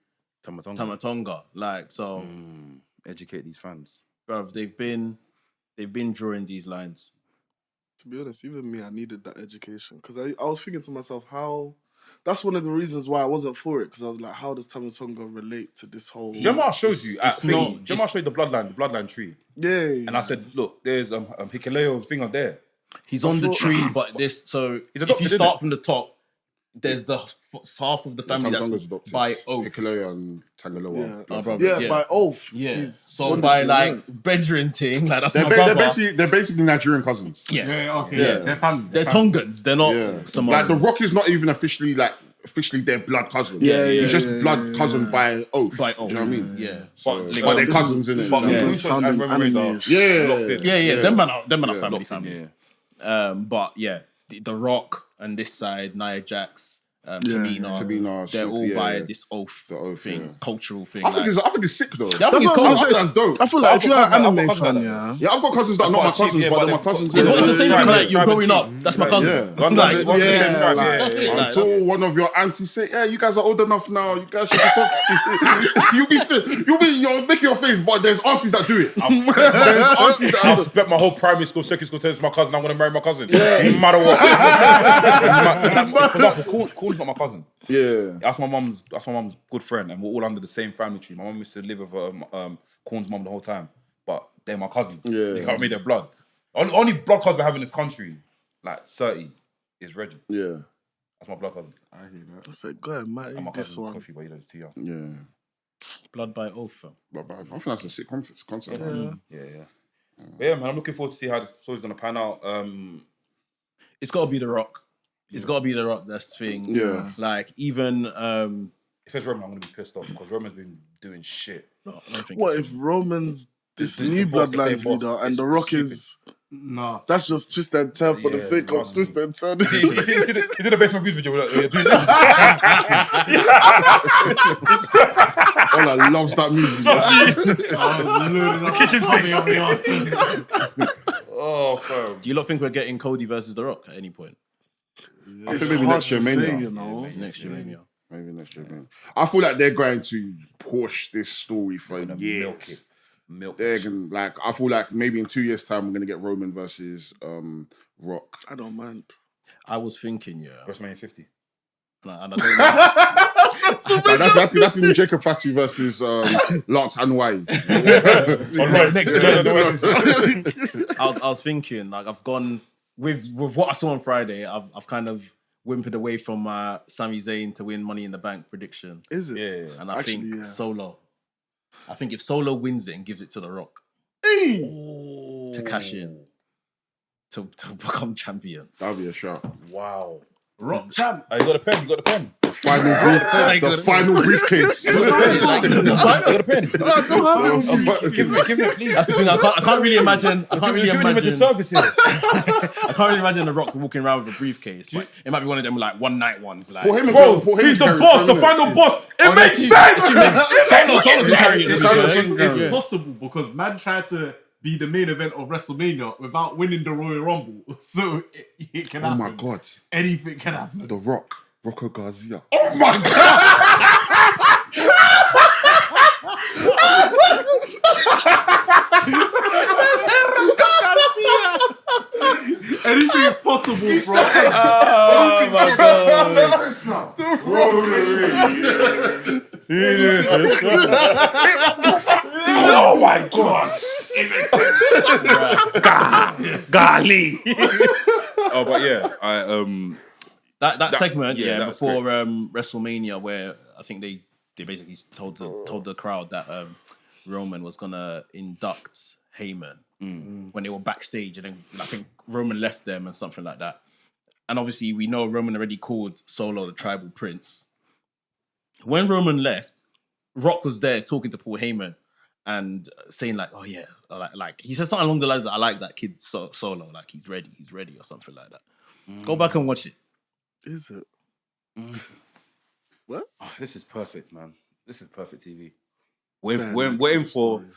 Tama Tonga. Like, so educate these fans, bruv. They've been drawing these lines. To be honest, even me, I needed that education, because I was thinking to myself, that's one of the reasons why I wasn't for it, because I was like, how does Tama Tonga relate to this whole... Jemar shows you at thingy. Jemar showed the bloodline tree. Yeah. And I said, look, there's Hikaleo thing on there. He's on the tree, but this... So if you start from the top, there's the half of the family that's by oath. Hikaleo and Tangaloa. Yeah, by oath. Yeah. So by like bedroom thing, like that's my brother. They're basically Nigerian cousins. Yes. Yeah, okay. Yeah. They're family. They're Tongans. They're not Samoans. Like, The Rock is not even officially like officially their blood cousin. Yeah, He's just yeah, blood yeah, cousin by oath. By oath. Do you know what I mean? Yeah. But they're cousins, innit? But Yeah. Usos Sounding and Roman Reigns are anime-ish. locked in. Yeah. Them man are family. Locked in, But yeah, the Rock and this side, Nia Jax, Tamina, they're all by this oath thing, cultural thing. I think it's sick though. Yeah, I think it's I think that's dope. I feel like if you're an anime I've got fan, cousins Yeah, I've got cousins that are not my cousins, but they're my cousins. It's the same thing. Like you're Tribe growing and up. That's my cousin. That's it. Like, until one of your aunties say, "Yeah, you guys are old enough now. You guys should be talking." You're making your face, but there's aunties that do it. There's aunties that I've spent my whole primary school, secondary school telling my cousin I'm going to marry my cousin. No matter what. For example, Corn's not my cousin. Yeah. That's my mum's good friend, and we're all under the same family tree. My mum used to live with Corn's mum the whole time, but they're my cousins. Yeah. You know what I mean? They're blood. Only blood cousin I have in this country, like 30, is Reggie. Yeah. That's my blood cousin. I hear that. I said, go ahead, Matt, And my this cousin one. Coffee, but he knows too young. Yeah. Blood by oath. Fam. But I think that's a sick concept. Yeah. But yeah, man, I'm looking forward to see how this story's gonna pan out. It's got to be The Rock. It's got to be The Rock. That's the thing. Yeah. Like even If it's Roman, I'm gonna be pissed off because Roman's been doing shit. no, I don't think. What if Roman's this The new boss, the bloodlines same boss. leader and It's The Rock stupid. is... Nah. That's just twist and turn for the Yeah, sake of trust me. twist and turn. Is it the basement views video where you're doing this? Ola loves that movie. The kitchen sink. Oh, fam. Do you lot think we're getting Cody versus The Rock at any point? I think maybe next year, maybe. you know. Next year, maybe. Maybe next year, maybe. I feel like they're going to push this story for years. Milk They're it. gonna, like, I feel like maybe in 2 years' time we're gonna get Roman versus Rock. I don't mind. I was thinking, WrestleMania 50. and I don't know. Like, that's gonna be Jacob Fatu versus Lance Anoa'i. I was thinking, like, I've gone with what I saw on Friday. I've kind of whimpered away from my Sami Zayn to win Money in the Bank prediction, Is it? Yeah. and I Actually, think yeah. Solo. I think if Solo wins it and gives it to The Rock to cash in to become champion, That'll be a shot. Wow. Rock champ. You got a pen? You got a pen? Final briefcase. You got a pen? I don't have it. Give me it, please. that's the thing. I can't really imagine. I can't really You're giving him a imagine. disservice here. I can't really imagine The Rock walking around with a briefcase. But it might be one of them like one night ones. Like Paul Heyman Bro, Heyman he's the carries boss, it, the innit? final boss. It Oh, makes no, sense. Solo's been carrying it. It's possible because man tried to be the main event of WrestleMania without winning the Royal Rumble. So it can Oh happen. my god. Anything can happen. The Rock. Rocco Garcia. Oh my god! Anything is possible, bro. Oh my Oh my god. Golly. Oh, but yeah, That segment, that was before WrestleMania, where I think they basically told the crowd that Roman was gonna induct Heyman when they were backstage, and then I think Roman left them and something like that. And obviously, we know Roman already called Solo the Tribal Prince. When Roman left, Rock was there talking to Paul Heyman and saying like, "Oh yeah, like he said something along the lines that I like that kid Solo, like he's ready, or something like that." Go back and watch it. Is it? Oh, this is perfect, man. This is perfect TV. Man, We're that's waiting some for. story.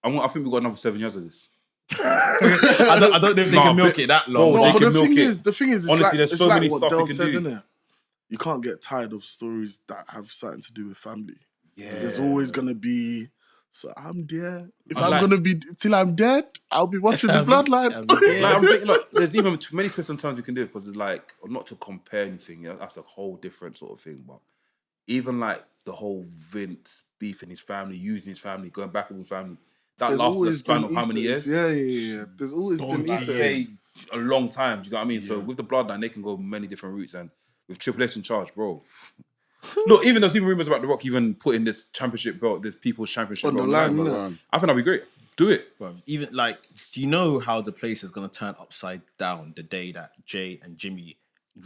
I think we've got another 7 years of this. I don't know if they can milk it that long. Bro, No, they but can the milk thing it. is, it's Honestly, like, there's it's so like many what stuff Dell you can said, do. innit? You can't get tired of stories that have something to do with family. Yeah. There's always gonna be. So I'm there. If I'm I'm like- gonna be till I'm dead, I'll be watching the Bloodline. Like, I'm thinking, look, there's even too many twists and turns you can do because it's like, not to compare anything, that's a whole different sort of thing. But even like the whole Vince beef in his family, using his family, going back with his family, that There's lasted a always span been of how many Easter eggs. years? Yeah. There's always been I'd Easter say eggs. a long time. Do you know what I mean? So with the Bloodline, they can go many different routes, and with Triple H in charge, bro. Look, even there's even rumors about The Rock even putting this championship belt, this People's Championship On the belt line, bro. innit? I think that'd be great. Do it. Bro, even like, do you know how the place is gonna turn upside down the day that Jay and Jimmy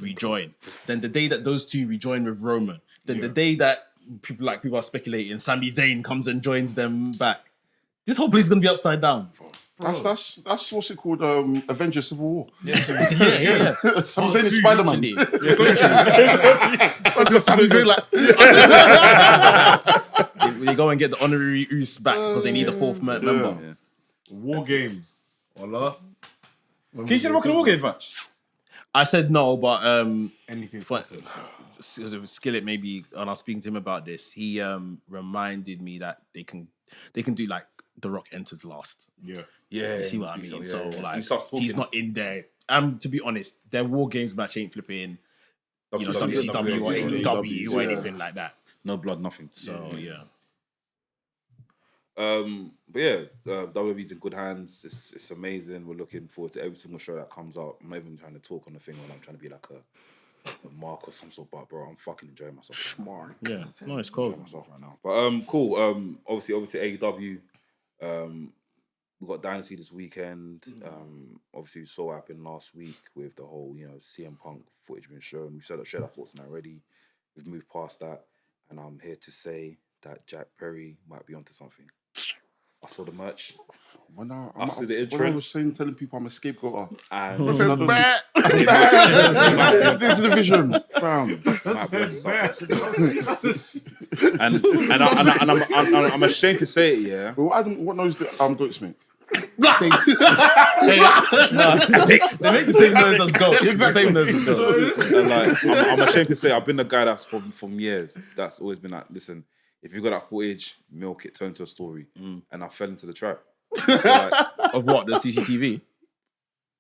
rejoin. Then the day that those two rejoin with Roman, then the day that people are speculating, Sami Zayn comes and joins them back. This whole place is gonna be upside down. That's what's it called? Avengers Civil War. Yeah. Sami Zayn is Spider-Man. Sami Zayn They go and get the honorary Uce back because they need a fourth member. Yeah. War Games. Voila. Can you see the Rock and War Games match? I said no, but Anything Skillet maybe, and I was speaking to him about this. He reminded me that they can do like The Rock entered last. Yeah. You see what I mean? So like, He starts talking. he's not in there. To be honest, their War Games match ain't flipping, WCW or AEW or anything like that. No blood, nothing. So yeah. But yeah, WWE's in good hands. It's amazing. We're looking forward to every single show that comes out. I'm not even trying to talk on the thing when I'm trying to be like a mark or some sort, but bro, I'm fucking enjoying myself. Smart. Yeah, no, it's cool. Enjoying myself right now. But cool. Obviously over to AEW. We got Dynasty this weekend. Obviously we saw what happened last week with the whole, CM Punk footage being shown. We've shared our thoughts on that already. We've moved past that, and I'm here to say that Jack Perry might be onto something. I saw the merch. When I see the was entrance. telling people I'm a scapegoat. And This is the vision, fam. and I'm ashamed to say it, yeah. Well, what noise do Goatsmith? They make the same noise as goats. It's the same noise as goats. And I'm ashamed to say I've been the guy that's from years that's always been like, listen, if you got that footage, milk it, turn to a story. And I fell into the trap. Of what? The CCTV?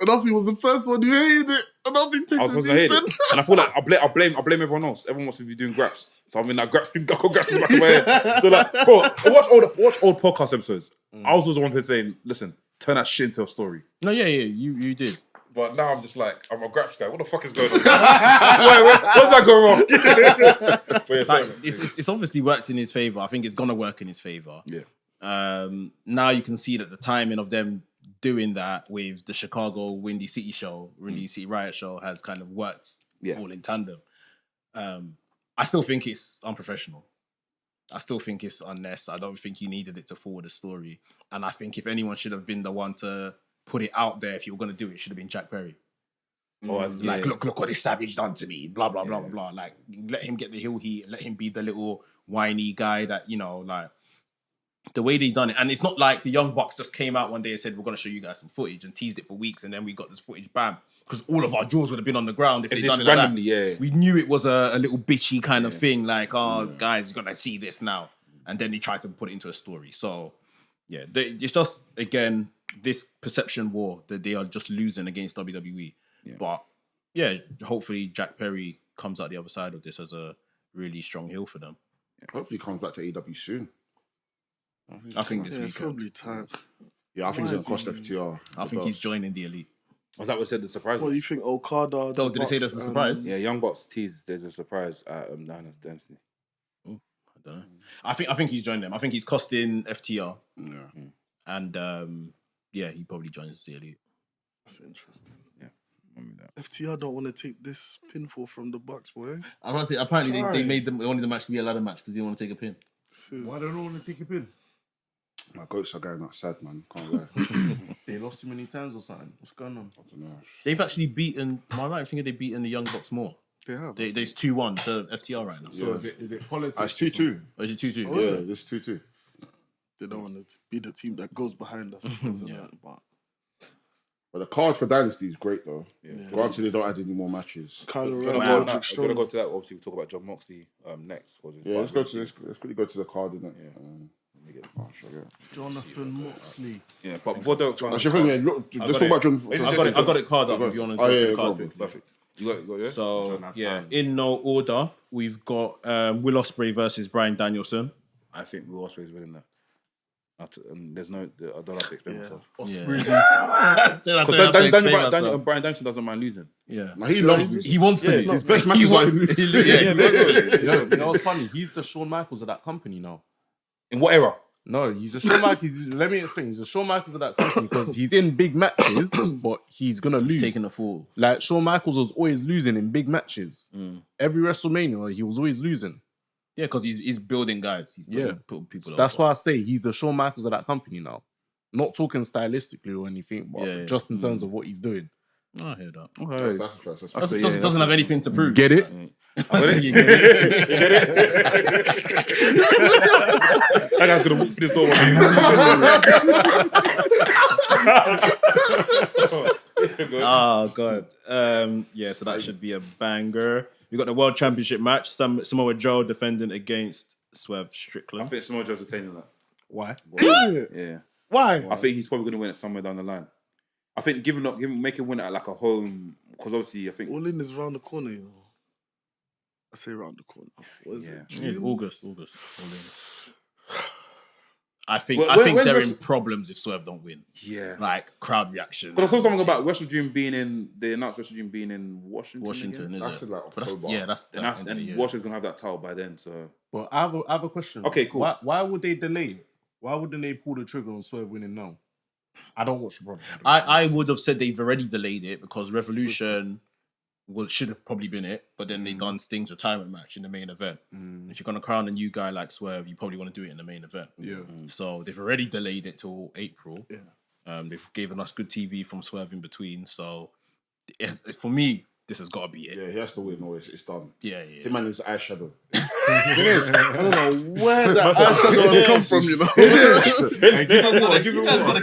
Enough, was the first one. You hated it. Enough, I was supposed to hate it. And I feel like I blame everyone else. Everyone wants to be doing graps. So I'm in that grap thing. I got graps in the back of my head. So like, bro, watch old podcast episodes. I was always the one saying, listen, turn that shit into a story. No, yeah, you did. But now I'm just like, I'm a graps guy. What the fuck is going on? Where did I go wrong? But yeah, sorry, it's obviously worked in his favor. I think it's gonna work in his favor. Yeah. Now you can see that the timing of them doing that with the Chicago Windy City Riot show has kind of worked all in tandem. I still think it's unprofessional. I still think it's unnecessary. I don't think you needed it to forward a story. And I think if anyone should have been the one to put it out there, if you were going to do it, should have been Jack Perry. Look what this savage done to me, blah, blah, blah, blah, blah. Like, let him get the heel heat, let him be the little whiny guy that, the way they done it. And it's not like the Young Bucks just came out one day and said, we're going to show you guys some footage and teased it for weeks. And then we got this footage, bam. Because all of our jaws would have been on the ground if they done it randomly, like that. We knew it was a little bitchy kind of thing. Like, guys, you're going to see this now. And then they tried to put it into a story. So, yeah, it's just, again, this perception war that they are just losing against WWE. Yeah. But, yeah, hopefully Jack Perry comes out the other side of this as a really strong heel for them. Yeah, hopefully he comes back to AEW soon. I think this weekend. It's probably time. Yeah, I think he's going to cost FTR. I think he's joining the Elite. Was that what said the surprise? What do you think, Okada? Did they say there's a surprise? Yeah, Young Bucks teased there's a surprise at Dynasty. I don't know. I think he's joined them. I think he's costing FTR. Yeah. And he probably joins the Elite. That's interesting. Yeah. FTR don't want to take this pinfall from the Bucks, boy. I was say apparently they wanted the match to be a ladder match because they didn't want to take a pin. Why don't they want to take a pin? My goats are going outside, man. Can't lie. They lost too many times or something. What's going on? I don't know. They've actually beaten. Am I right in thinking they've beaten the Young Bucks more? They have. There's 2-1 to FTR right now. So is it politics? It's 2-2. Or is it 2-2? Oh, Yeah, this 2-2. They don't want to be the team that goes behind us. But the card for Dynasty is great, though. Yeah. Granted, they don't add any more matches. Kylo I'm Ren, going to go to that. Obviously, we'll talk about Jon Moxley next. Let's quickly go to the card, innit? Jonathan Moxley. Yeah, but before that, let's talk about Jon. I got it card up if you want to go through the card. Perfect. You got it, yeah? So, in no order, we've got Will Ospreay versus Bryan Danielson. I think Will Ospreay's winning that. There's no, I don't have to explain myself. Ospreay. Because Bryan Danielson doesn't mind losing. Yeah, he loves. He wants to. His best match is like. You know what's funny? He's the Shawn Michaels of that company now. In what era? No, he's a Shawn Michaels. Let me explain. He's a Shawn Michaels of that company because he's in big matches, but he's gonna lose. Taking the fall. Like Shawn Michaels was always losing in big matches. Every WrestleMania, he was always losing. Yeah, because he's building guys. He's putting people over. That's why I say he's the Shawn Michaels of that company now. Not talking stylistically or anything, but just in terms of what he's doing. I hear that. Okay. That's Doesn't have anything to prove. Get it? You get it? That guy's gonna walk through this door. Oh god. So that should be a banger. We got the World Championship match. Samoa Joe defending against Swerve Strickland. I think Samoa Joe's retaining that. Why? Is it? Yeah. Why? I think he's probably gonna win it somewhere down the line. I think make him win it at like a home, because obviously I think All in is round the corner, you know. I say round the corner. What is it? Yeah, August. All in. I think When's they're in problems if Swerve don't win. Yeah. Like crowd reaction. Because I saw something about Wrestle Dream being in. They announced Wrestle Dream being in Washington. Is That's it? in like But October. And Washington's gonna have that title by then. So But I have a question. Okay, cool. Why would they delay it? Why wouldn't they pull the trigger on Swerve winning now? I don't watch the problem. I would have said they've already delayed it because Revolution should have probably been it, but then they done Sting's retirement match in the main event. If you're gonna crown a new guy like Swerve, you probably want to do it in the main event. Yeah. So they've already delayed it till April. Yeah. They've given us good TV from Swerve in between. So for me, this has got to be it. Yeah, he has to win or it's done. Yeah. Him and his eyeshadow. I don't know where that eyeshadow has come from, you know. You guys got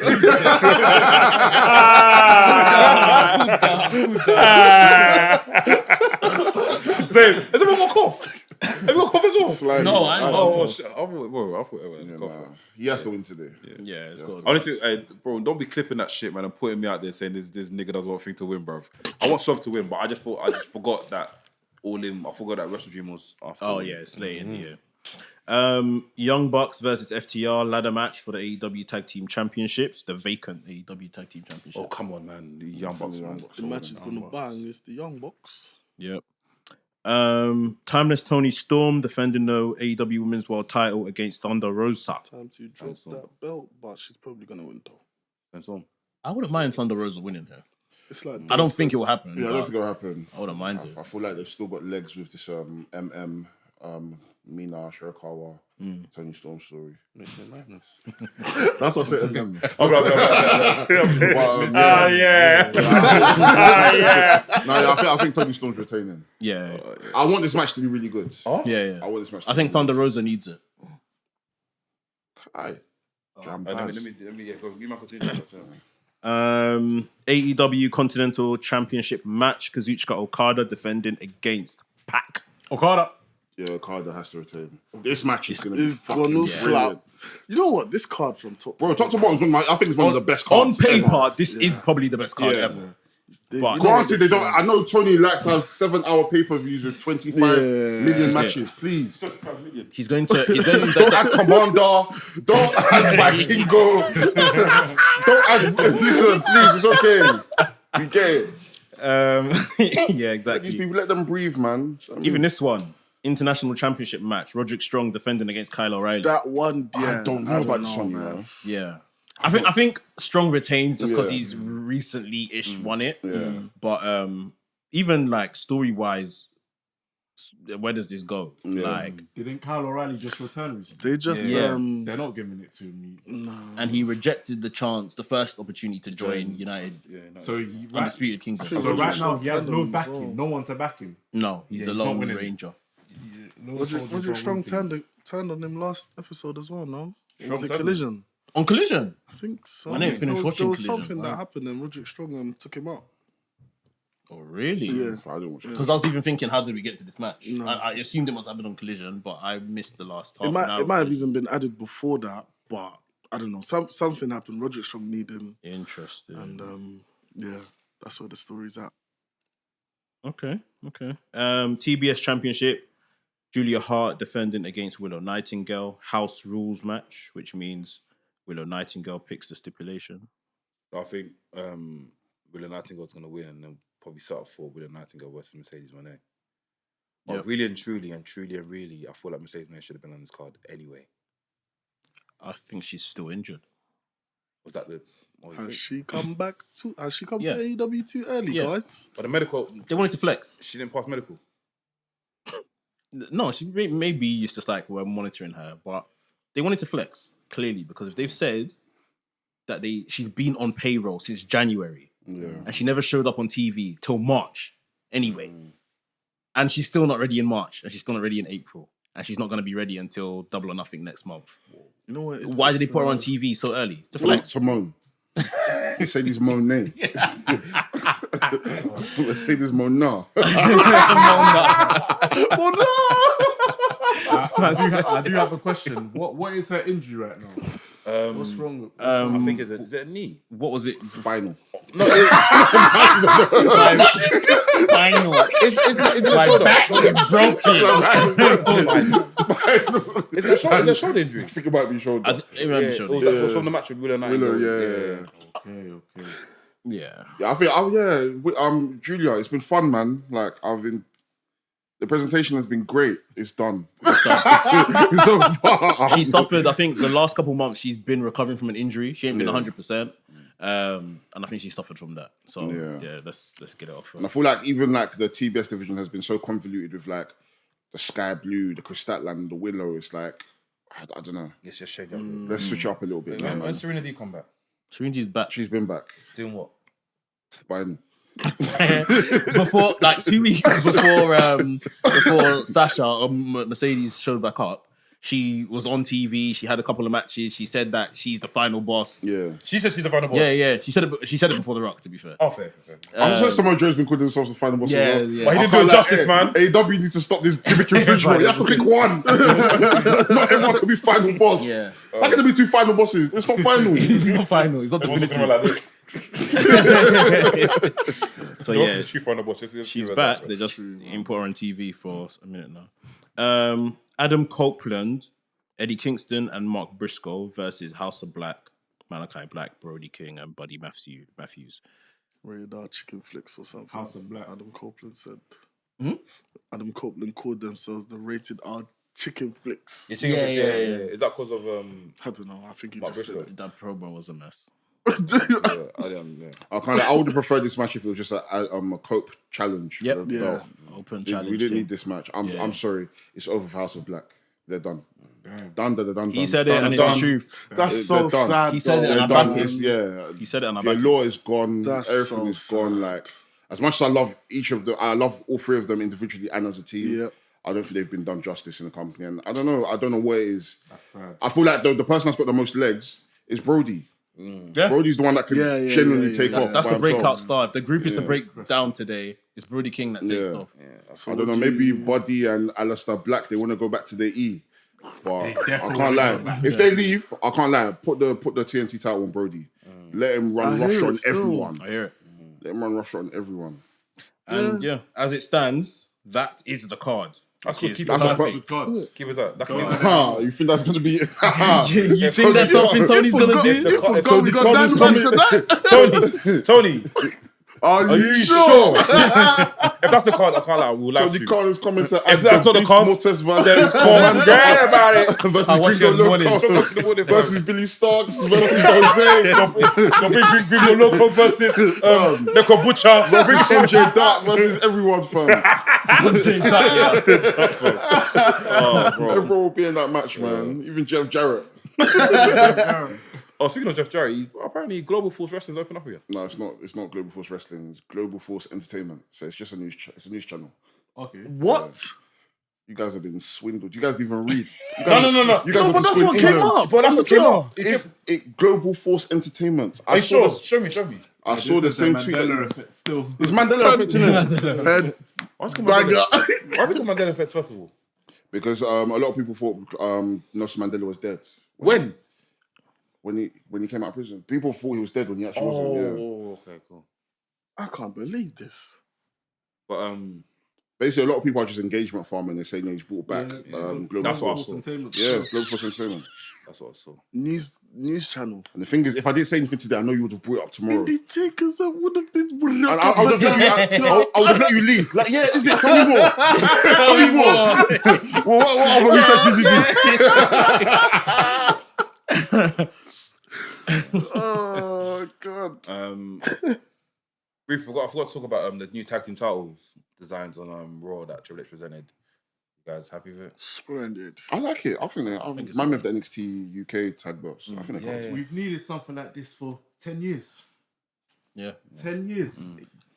Same. Has everyone got a cough? Have you got a cough as well? Slightly. No, I ain't. Oh shit! I thought everyone had a cough. He has to win today. Yeah, it's got Honestly, bro, don't be clipping that shit, man, and putting me out there saying this nigga doesn't want thing to win, bro. I want Swerve to win, but I just forgot that I forgot that Wrestle Dream was after. Oh yeah, it's late in the year. Young Bucks versus FTR ladder match for the AEW Tag Team Championships, the vacant AEW Tag Team Championship. Oh come on, man, the Young Bucks, man. The match is gonna bang. It's the Young Bucks. Yep. Timeless Tony Storm defending the AEW Women's World Title against Thunder Rosa. Time to drop that belt, but she's probably gonna win though. And so on. I wouldn't mind Thunder Rosa winning her. It's like I don't think it will happen. Yeah, I don't think it'll happen. I wouldn't mind it. I feel like they've still got legs with this Mina Shirakawa Tony Storm story. That's what I said. I think Tony Storm's retaining. Yeah. I want this match to be really good. Yeah. I want this match. I think Thunder Rosa needs it. Aye. Jam Let pass. me go. Give my continue. AEW Continental Championship match. Kazuchika Okada defending against Pac. Okada. Yeah, Okada has to retain. This match is going to It's be fucking gonna slap. brilliant. You know what? This card from top. Bro, top to bottom is I think it's one of the best On cards paper, ever. this is probably the best card Yeah. ever. But Granted, they don't. I know Tony likes to have 7-hour pay-per-views with 25 million Yeah. matches. Please He's going to don't add Commander. Don't add Vikingo. Don't add. Listen, please. It's okay. We get it. yeah, Let exactly. these people let them breathe, man. I mean, Even this one, International Championship match, Roderick Strong defending against Kyle O'Reilly. that one, yeah, I don't know about this one, man. man. Yeah. I think Strong retains just because Yeah. he's recently-ish won it. Yeah. But even like story-wise, where does this go? Yeah. Like, Didn't Kyle O'Reilly just return recently? They just Yeah. They're not giving it to me. and he rejected the first opportunity to join United So he, Undisputed Kingdom. So right now he has no Tandem as backing, well. no one to back him. No, he's Yeah, a he's not lone winning. ranger. No one told him Roderick to Strong win things. turned on him last episode as well, no? Or was Strong it turned Collision? On Collision. I think so. I didn't finish watching There was Collision. something that happened and Roderick Strong took him out. Oh, really? Yeah. I didn't watch it. Because I was even thinking, how did we get to this match? No. I assumed it must have been on Collision, but I missed the last half It an might hour. have even been added before that, but I don't know. Something happened. Roderick Strong needed him, Interesting. and yeah, that's where the story's at. Okay. TBS Championship, Julia Hart defending against Willow Nightingale. House rules match, which means Willow Nightingale picks the stipulation. I think Willow Nightingale's going to win and then probably set up for Willow Nightingale versus Mercedes Moné. But Yep. really and truly, I feel like Mercedes Moné should have been on this card anyway. I think she's still injured. Was that the? Has she come back to? Has she come Yeah. to AEW too early, Yeah. guys? But the medical, They wanted to flex. she didn't pass medical. No, she maybe it's just like we're monitoring her, but they wanted to flex clearly because if they've said that she's been on payroll since January and she never showed up on TV till March anyway, and she's still not ready in March and she's still not ready in April and she's not going to be ready until Double or Nothing next month. You know what? Why did they put her on TV so early? To flex. Simone. Mercedes Moné. Mercedes Moné. I do have a question. What is her injury right now? What's wrong with I think is it a knee? What was it? Final. No, Spinal. it's a shoulder. It's broken. It's a shoulder injury. I think it might be shoulder. It might be It shoulder. was like from the match with Willow Knight. Willow, yeah. Okay. Yeah. Yeah, I think, Julia, it's been fun, man. Like, the presentation has been great. It's done. It's so far. She suffered, I think, the last couple months she's been recovering from an injury. She ain't been 100%. And I think she suffered from that. So, yeah, let's get it off. And I feel like even like the TBS division has been so convoluted with like the Sky Blue, the Kristatland, the Willow. It's like, I don't know. Let's just shake up. Let's switch up a little bit. now, When man. Serena D come back? Serena's back. She's been back. Doing what? Spinal. Before, like 2 weeks before Sasha or Mercedes showed back up, she was on TV. She had a couple of matches. She said that she's the final boss. Yeah. She said she's the final boss. Yeah. She said it before The Rock. To be fair. Oh, fair. I'm just saying Samoa Joe's been calling themselves the final boss. Yeah, as well. yeah. But he I didn't can't do it lie, justice, man. AEW needs to stop this gimmick infringement. You have to pick one. Not everyone can be final boss. Yeah. How can there be two final bosses? It's not final. It's not final. It's not definitive. Like this. So yeah, She's final boss. she's back. They just didn't put her on TV for a minute now. Adam Copeland, Eddie Kingston, and Mark Briscoe versus House of Black, Malachi Black, Brody King, and Buddy Matthews. Radar Chicken Flicks or something. House of Black. Adam Copeland said. Adam Copeland called themselves the Rated R Chicken Flicks. Yeah. Is that because of I don't know. I think he Mark just said Briscoe? it. That promo was a mess. I would have preferred this match if it was just a Cope challenge. Yep. For the Yeah. belt. Open challenge. We didn't thing. need this match. I'm sorry. It's over for House of Black. They're done. Damn. Done. He said it, and it's the truth. That's so They're done. sad. He said it, though. and I They're done. back him. It's, yeah. He said it, and I The back him. law is gone. That's Everything so is gone. sad. Like, as much as I love each of them, I love all three of them individually and as a team. Yep. I don't think they've been done justice in the company, and I don't know what it is. That's sad. I feel like the person that's got the most legs is Brody. Yeah. Brody's the one that can genuinely take off. That's by the breakout himself. star. If the group is to break down today, it's Brody King that takes Yeah. off. I don't know. Maybe Buddy and Alistair Black, they want to go back to their E. But I can't lie. If they leave, I can't lie. Put the TNT title on Brody. Let him run I hear roughshod on it still. everyone. I hear it. Let him run roughshod on everyone. And yeah, as it stands, that is the card. That's Which good. is Keep That's it a perfect. Keep it that. That can be You think that's going to be... You think that's something Tony's gonna do? You forgot So we the got comments Dan Man coming- tonight. Tony. Are you sure? If that's the card, I can't lie. We'll So laugh the you. card is coming to If that's not the card, Mortis then versus come forget about it. versus I watch Gringo it in the morning. Loco Watch it in the morning, fam. versus Billy Starks versus Jose Don't bring Gringo Loco versus Neko Butcher versus Sanjay Dutt versus everyone, fam. Oh, bro. Everyone will be in that match, man. Even Jeff Jarrett. Oh, speaking of Jeff Jarrett, apparently Global Force Wrestling's open up again. No, it's not. It's not Global Force Wrestling. It's Global Force Entertainment. So it's just a news. It's a news channel. Okay. What? You guys have been swindled. You guys didn't even read. No. You guys No, have but to that's swindle what came England. up. But that's what came up. If it Global Force Entertainment. Are you sure? Show me. I saw the same tweet. Mandela effect still. It's Mandela effect, isn't it? Head Why is it called bagger. Mandela Effect first of all? Because a lot of people thought Nelson Mandela was dead When? when he came out of prison. People thought he was dead when he actually wasn't. Yeah. Oh, okay, cool. I can't believe this. But Basically, a lot of people are just engagement farming. They're saying he's brought back Global That's what I Force. saw. Yeah, Global Force Entertainment. That's what I saw. News channel. And the thing is, if I didn't say anything today, I know you would have brought it up tomorrow. Indie takers that would have been. And I would have let you lead. Like, yeah, is it? Tell me more. Tell me more. Well, what other research did you do? Oh God. I forgot to talk about the new tag team titles designs on Raw that Triple H presented. You guys happy with it? Splendid. I like it. I think it's remind me of the NXT UK tag belts. I think they're cool. We've needed something like this for 10 years. Yeah. 10 years.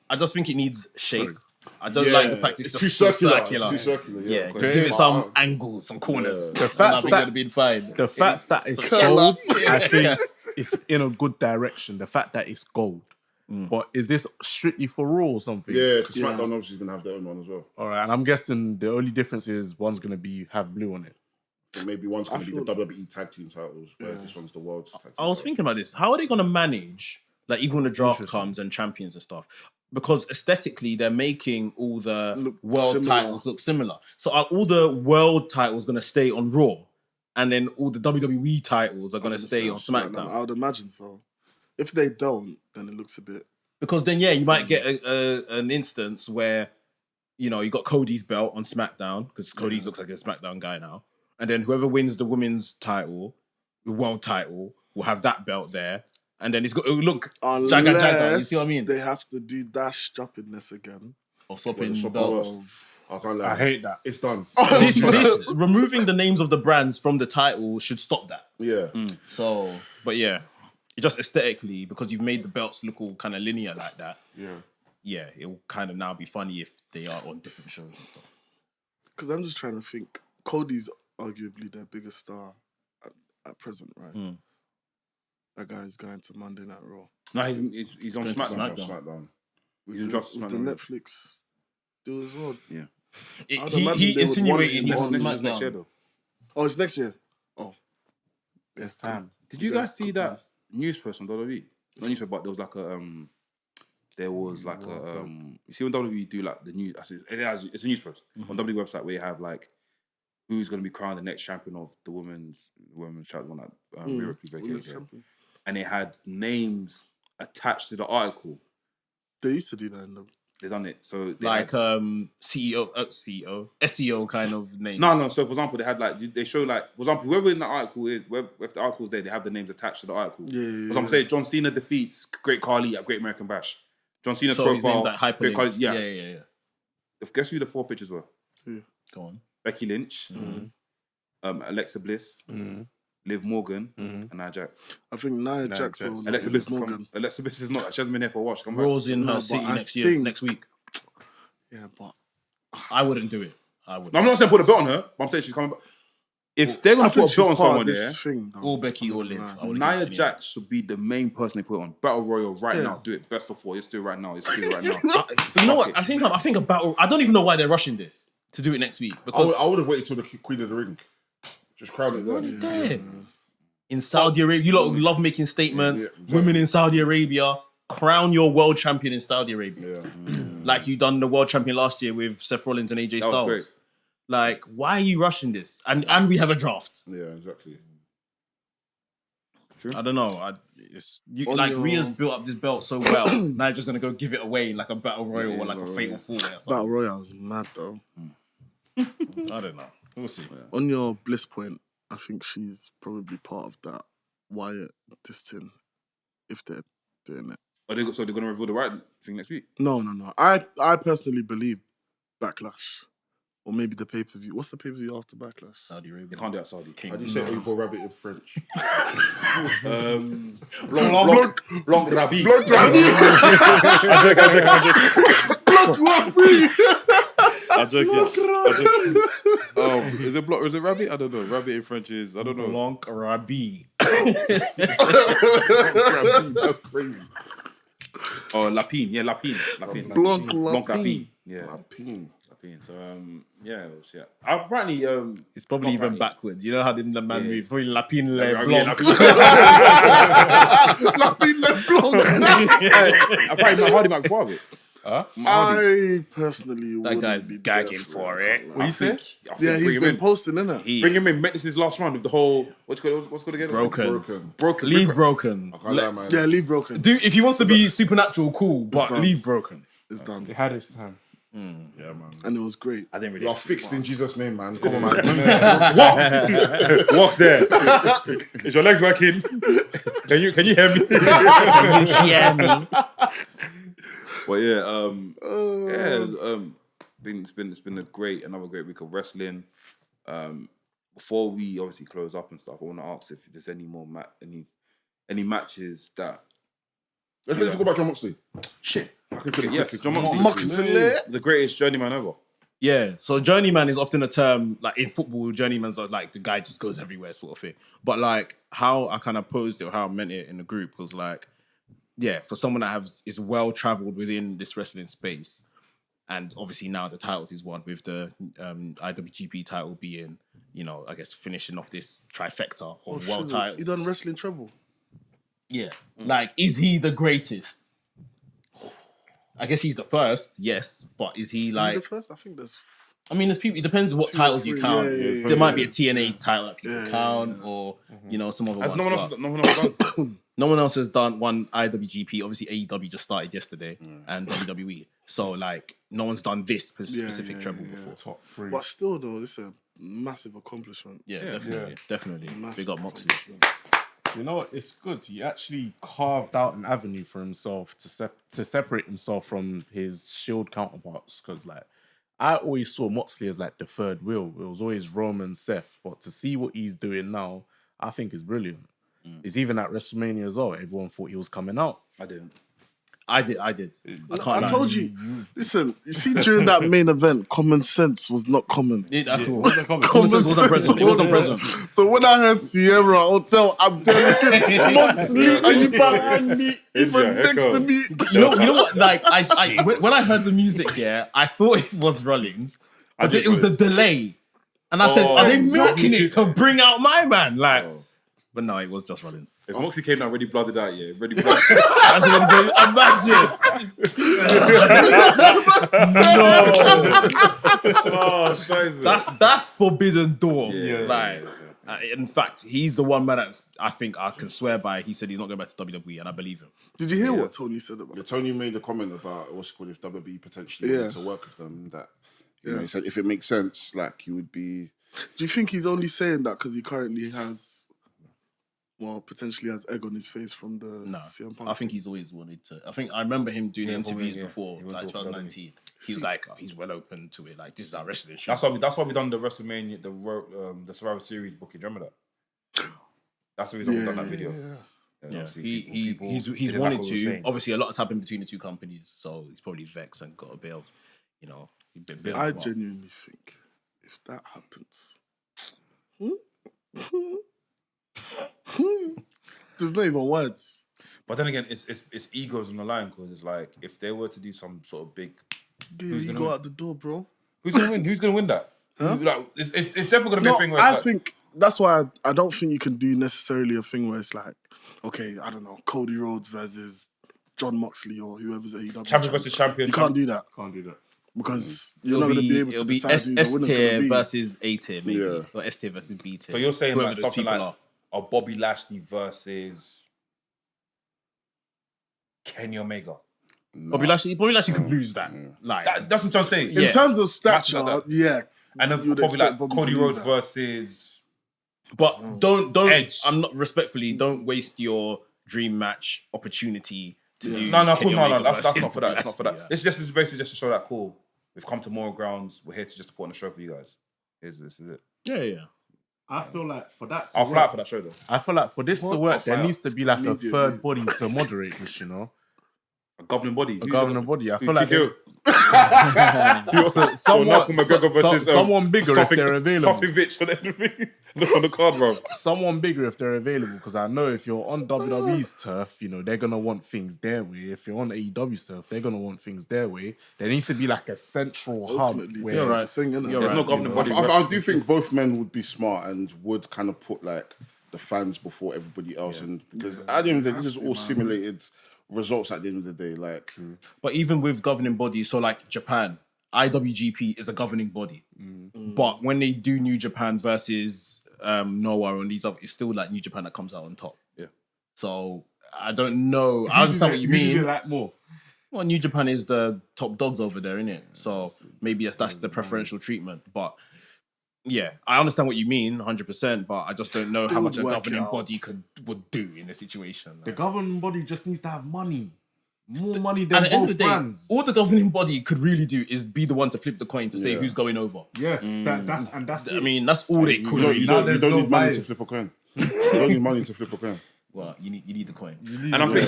I just think it needs shape. I don't like the fact it's just too so circular. circular. It's too circular. Yeah, just give it some angles, some corners. The fact that been fine. The fact that it's gold, I think it's in a good direction. The fact that it's gold. But is this strictly for Raw or something? Yeah, because SmackDown obviously is going to have their own one as well. All right, and I'm guessing the only difference is one's going to have blue on it. So maybe one's going to be the WWE tag team titles, whereas this one's the world's tag team I was thinking about this. How are they going to manage, like, even when the draft comes and champions and stuff? Because aesthetically, they're making all the world titles look similar. So are all the world titles going to stay on Raw? And then all the WWE titles are going to stay on SmackDown? I would imagine so. If they don't, then it looks a bit... Because then, yeah, you might get an instance where, you know, you got Cody's belt on SmackDown, because Cody looks like a SmackDown guy now. And then whoever wins the women's title, the world title, will have that belt there. And then it'll look jaga. You see what I mean? They have to do dash droppingness again. Or swapping belts. I can't lie. I hate that. It's done. This removing the names of the brands from the title should stop that. Yeah. So, but yeah, just aesthetically, because you've made the belts look all kind of linear like that. Yeah, it will kind of now be funny if they are on different shows and stuff. Because I'm just trying to think. Cody's arguably their biggest star at present, right? That guy's going to Monday Night Raw. No, he's on SmackDown. With the Netflix deal as well. Yeah. He insinuated he's on SmackDown. Next year, though. Oh, it's next year. Oh, it's time. Did you guys see that news post on WWE? Not news post, but there was like a you see when WWE do like the news, it's a news post on WWE website where you have like who's going to be crowned the next champion of the women's champion, like Rhea Ripley vacated. And it had names attached to the article. They used to do that in the... They done it. So like CEO, SEO kind of names. No. So for example, they had like they show like for example, whoever in the article is, if the article's there, they have the names attached to the article. For example, say John Cena defeats Great Khali at Great American Bash. John Cena's profile. Like Great Khali, yeah. Guess who the 4 pictures were? Go on. Becky Lynch, Alexa Bliss, Liv Morgan, and Nia Jax. I think Nia Jax or Alexa Bliss is not. She hasn't been here for a while. Raw's in her city next week. Yeah, but I wouldn't do it. I would. No, I'm not saying put a belt on her, but I'm saying she's coming back. If they're going to put a belt on someone there, or Becky or Liv, Nia Jax should be the main person they put on. Battle Royal right now. Do it. Best of 4. Let's do it right now. You know what? I think a battle. I don't even know why they're rushing this to do it next week. Because I would have waited till the Queen of the Ring. Just crown it there. There. In Saudi Arabia, you lot love making statements. Yeah, exactly. Women in Saudi Arabia, crown your world champion in Saudi Arabia. Like you done the world champion last year with Seth Rollins and AJ Styles. Was great. Like, why are you rushing this? And we have a draft. Yeah, exactly. True. I don't know. Rhea's built up this belt so well. Now you're just gonna go give it away in like a battle royal or like a fatal 4-way or something. Battle royale is mad though. I don't know. We'll see. On your Bliss point, I think she's probably part of that Wyatt distin if they're doing it. So they're going to reveal the right thing next week? No. I personally believe Backlash. Or maybe the pay-per-view. What's the pay-per-view after Backlash? Saudi Arabia. They can't do that Saudi. How do you say Eagle Rabbit in French? Blanc Rabi. Blanc Rabi. Blanc Rabi. I'm joking. Is it rabbit? I don't know. Rabbit in French is, I don't know. Blanc Rabi. That's crazy. Oh, Lapine. Yeah, Lapine. Blanc Lapine. Yeah. Lapine. So, apparently, it's probably even backwards. You know how the man move? Lapine Le Blanc. Lapine Le Blanc. Apparently, my Hardy might be part of it. I personally that guy's be gagging for it. What you say? Yeah, he's been posting, innit? Bring him in. This is his last round with the whole what's called again? Broken. Leave Broken. Yeah, leave Broken. Dude, if he wants to be supernatural, cool, but leave Broken. It's done. It had its time. Yeah, man. And it was great. I didn't really. You're fixed in Jesus' name, man. Come on, man. Walk there. Is your legs working? Can you hear me? But yeah, it's been another great week of wrestling. Before we obviously close up and stuff, I want to ask if there's any more any matches that. Let's talk about Jon Moxley. Shit, I can put it. Yes, Jon Moxley. the greatest journeyman ever. Yeah, so journeyman is often a term, like in football, journeyman's like the guy just goes everywhere sort of thing. But like how I kind of posed it, or how I meant it in the group was like, yeah, for someone that is well-traveled within this wrestling space, and obviously now the titles he's won with the IWGP title being, I guess finishing off this trifecta of world titles. He done wrestling treble. Yeah. Like, is he the greatest? I guess he's the first, yes, but is he like... Is he the first? I think there's... I mean, there's people. It depends what titles you count. There might be a TNA title that people count, or some other ones. No one else done. No one else has done one IWGP. Obviously, AEW just started yesterday, and WWE. So, like, no one's done this specific treble before. Top 3. But still, though, it's a massive accomplishment. Yeah, definitely. Big up Moxley. You know what? It's good. He actually carved out an avenue for himself to separate himself from his Shield counterparts. Because, like, I always saw Moxley as like the third wheel. It was always Roman, Seth. But to see what he's doing now, I think is brilliant. It's even at WrestleMania as well. Everyone thought he was coming out. I did. I told you. Listen, you see, during that main event, common sense was not common. At all. Common sense wasn't present. It wasn't present. So when I heard Sierra Hotel, I'm there Moxley, are you behind me? Even next to me. You know what? Like, when I heard the music, I thought it was Rollins, but it was the delay, and I said, "Are they milking it to bring out my man?" Like. But no, it was just Rollins. If Moxley came out ready blooded out, ready blooded. Imagine. No. That's forbidden door. In fact, he's the one man that I think I can swear by. He said he's not going back to WWE, and I believe him. Did you hear what Tony said about it? Tony made a comment about what's called if WWE potentially wanted to work with them. That he said if it makes sense, like he would be. Do you think he's only saying that because he currently has? Well, potentially has egg on his face from the CM Punk. I think he's always wanted to. I remember him doing interviews before, like 2019. He was like, he's well open to it. Like, this is our wrestling show. That's why we done the WrestleMania, the Survivor Series booking. Do you remember that? That's the reason we done that video. He's wanted to. Obviously, a lot has happened between the two companies, so he's probably vexed and got a bit of, I genuinely think if that happens, there's not even words. But then again, it's egos on the line because it's like if they were to do some sort of big, you go out the door, bro. Who's gonna win? Who's gonna win that? Huh? Like, it's definitely gonna be a thing where I think that's why I don't think you can do necessarily a thing where it's like, okay, I don't know, Cody Rhodes versus Jon Moxley or whoever's AEW champion versus champion. You can't do that. Because you're not going to be able to decide who the winner's going to be. Versus A tier, maybe, or S tier versus B tier. So you're saying like something like a Bobby Lashley versus Kenny Omega. No. Bobby Lashley could lose that. Like that's what I'm saying. In terms of stature, and then probably like Cody Rhodes versus. But don't. Edge. I'm not respectfully. Don't waste your dream match opportunity to do. No. That's not for that. It's not for that. It's basically just to show that cool. We've come to more grounds. We're here to just put on a show for you guys. This is it. Yeah. I feel like for that I'll fly out for that show though. I feel like for this to work, there needs to be like a third body to moderate this, A governing body. A governing body. I feel like someone bigger if they're available. Look on the card, bro. Someone bigger if they're available, because I know if you're on WWE's turf, they're gonna want things their way. If you're on AEW's turf, they're gonna want things their way. There needs to be like a central hub. Where There's no governing body. I do think both men would be smart and would kind of put like the fans before everybody else, and because at the end of the day, this is all simulated results at the end of the day. Like, but even with governing bodies, so like Japan, IWGP is a governing body, but when they do New Japan versus Noah and these other, it's still like New Japan that comes out on top. Yeah. So I don't know. I understand what you mean. Like more. Well, New Japan is the top dogs over there, innit? So maybe that's the preferential treatment. But yeah, I understand what you mean, 100%. But I just don't know how much a governing body would do in a situation. The governing body just needs to have money. More money than At the end of both the day, brands. all the governing body could really do is be the one to flip the coin to say who's going over. Yes, that's I it. mean, that's all they could. You don't need money to flip a coin. You don't need money to flip a coin. Well, you need the coin. And I think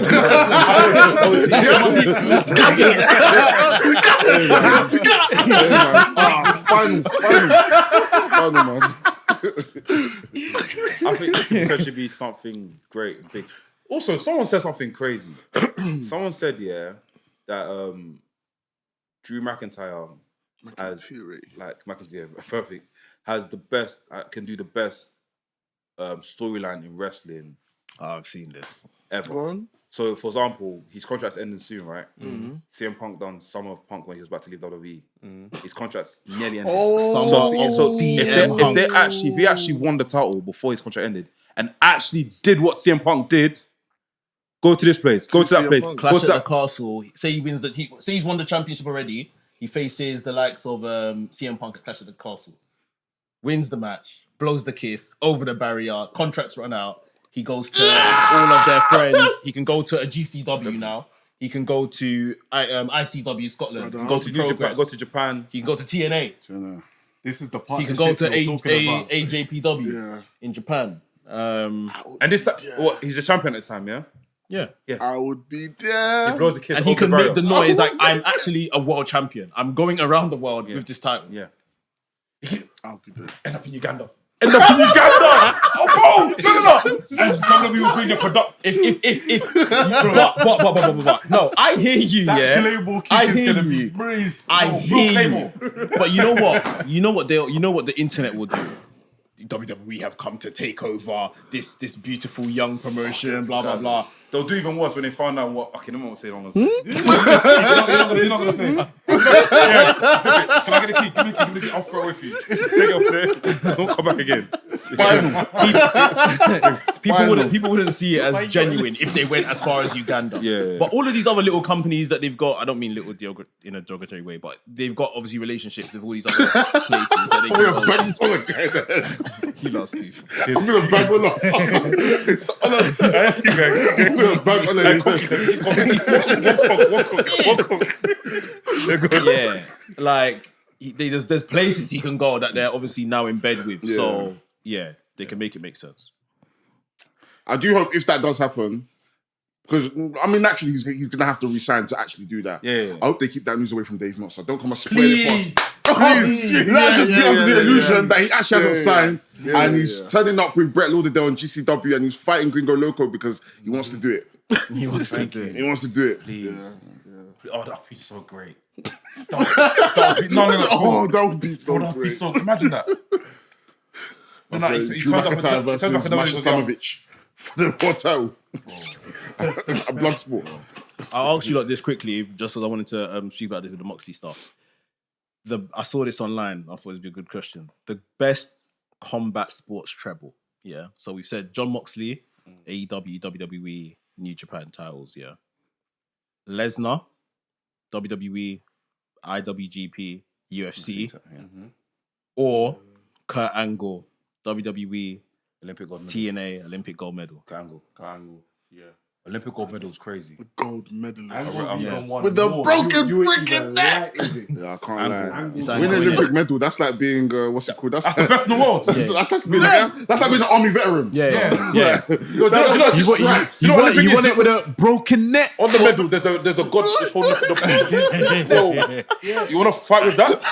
Spinal, man. I think this should be something great and big. Also, someone said something crazy. Someone said, that Drew McIntyre has McIntyre, perfect, has the best, can do the best storyline in wrestling. I've seen this ever. So, for example, his contract's ending soon, right? CM Punk done Summer of Punk when he was about to leave WWE. His contract's nearly ended. If he actually won the title before his contract ended and actually did what CM Punk did, go to this place, go to that place, Clash at the Castle. Say he wins say he's won the championship already. He faces the likes of CM Punk at Clash at the Castle. Wins the match, blows the kiss over the barrier. Contracts run out. He goes to all of their friends. He can go to a GCW now. He can go to ICW Scotland. He can go to New Japan. Go to Japan. He can go to TNA. This is the He can go to AJPW in Japan. And this, what? He's a champion at the time, yeah. Yeah. I would be there. He blows the kiss and he over can the make the barrier. noise like I'm actually a world champion. I'm going around the world with this title. Yeah. I'll be there. End up in Uganda. End up in Uganda. Oh, bro, no. And WWE will bring the product. But no, I hear you. I hear you. I hear you. But you know what? You know what the internet will do. WWE have come to take over this beautiful young promotion. Blah blah blah. They'll do even worse when they find out what. Okay, no one will say. No one will say. You're not gonna say. Can I get a key? Give me the key. I'll throw it with you. Take it up there. Don't come back again. People wouldn't see it as genuine if they went as far as Uganda. Yeah. But all of these other little companies that they've got, I don't mean little in a derogatory way, but they've got obviously relationships with all these other places. That they can go. He lost Steve. I'm gonna bang all up. Let's keep going. I'm gonna bang all up. Yeah, like there's places he can go that they're obviously now in bed with. Yeah. So yeah, they can make it make sense. I do hope if that does happen, because I mean naturally he's gonna have to resign to actually do that. Yeah. I hope they keep that news away from Dave Meltzer. Don't come and spoil it for us. Please. Let us just be under the illusion that he actually hasn't signed and he's turning up with Brett Lauderdale and GCW and he's fighting Gringo Loco because he wants to do it. He wants to do it. He wants to do it. Please. Oh, that'd be so great. Oh, that would be so That'd be great. so. Imagine that. Drew McIntyre versus Masha Slamovich for the world title. A blood sport. I'll ask you like this quickly, just because I wanted to speak about this with the Moxley stuff. I saw this online. I thought it would be a good question. The best combat sports treble. Yeah. So we've said Jon Moxley, AEW, WWE, New Japan titles. Yeah. Lesnar, WWE, IWGP, UFC, or Kurt Angle, WWE, Olympic gold medal. TNA, Olympic gold medal. Kurt Angle. Yeah. Olympic gold medal is crazy. Gold medalist. With the broken freaking neck. Yeah, I can't lie. It's Winning like- Olympic medal, that's like being, what's it called? That's the best in the world. That's like being an army veteran. Yeah. You want it with a broken neck. On the medal, there's a god just holding up the bro. You want to fight with that?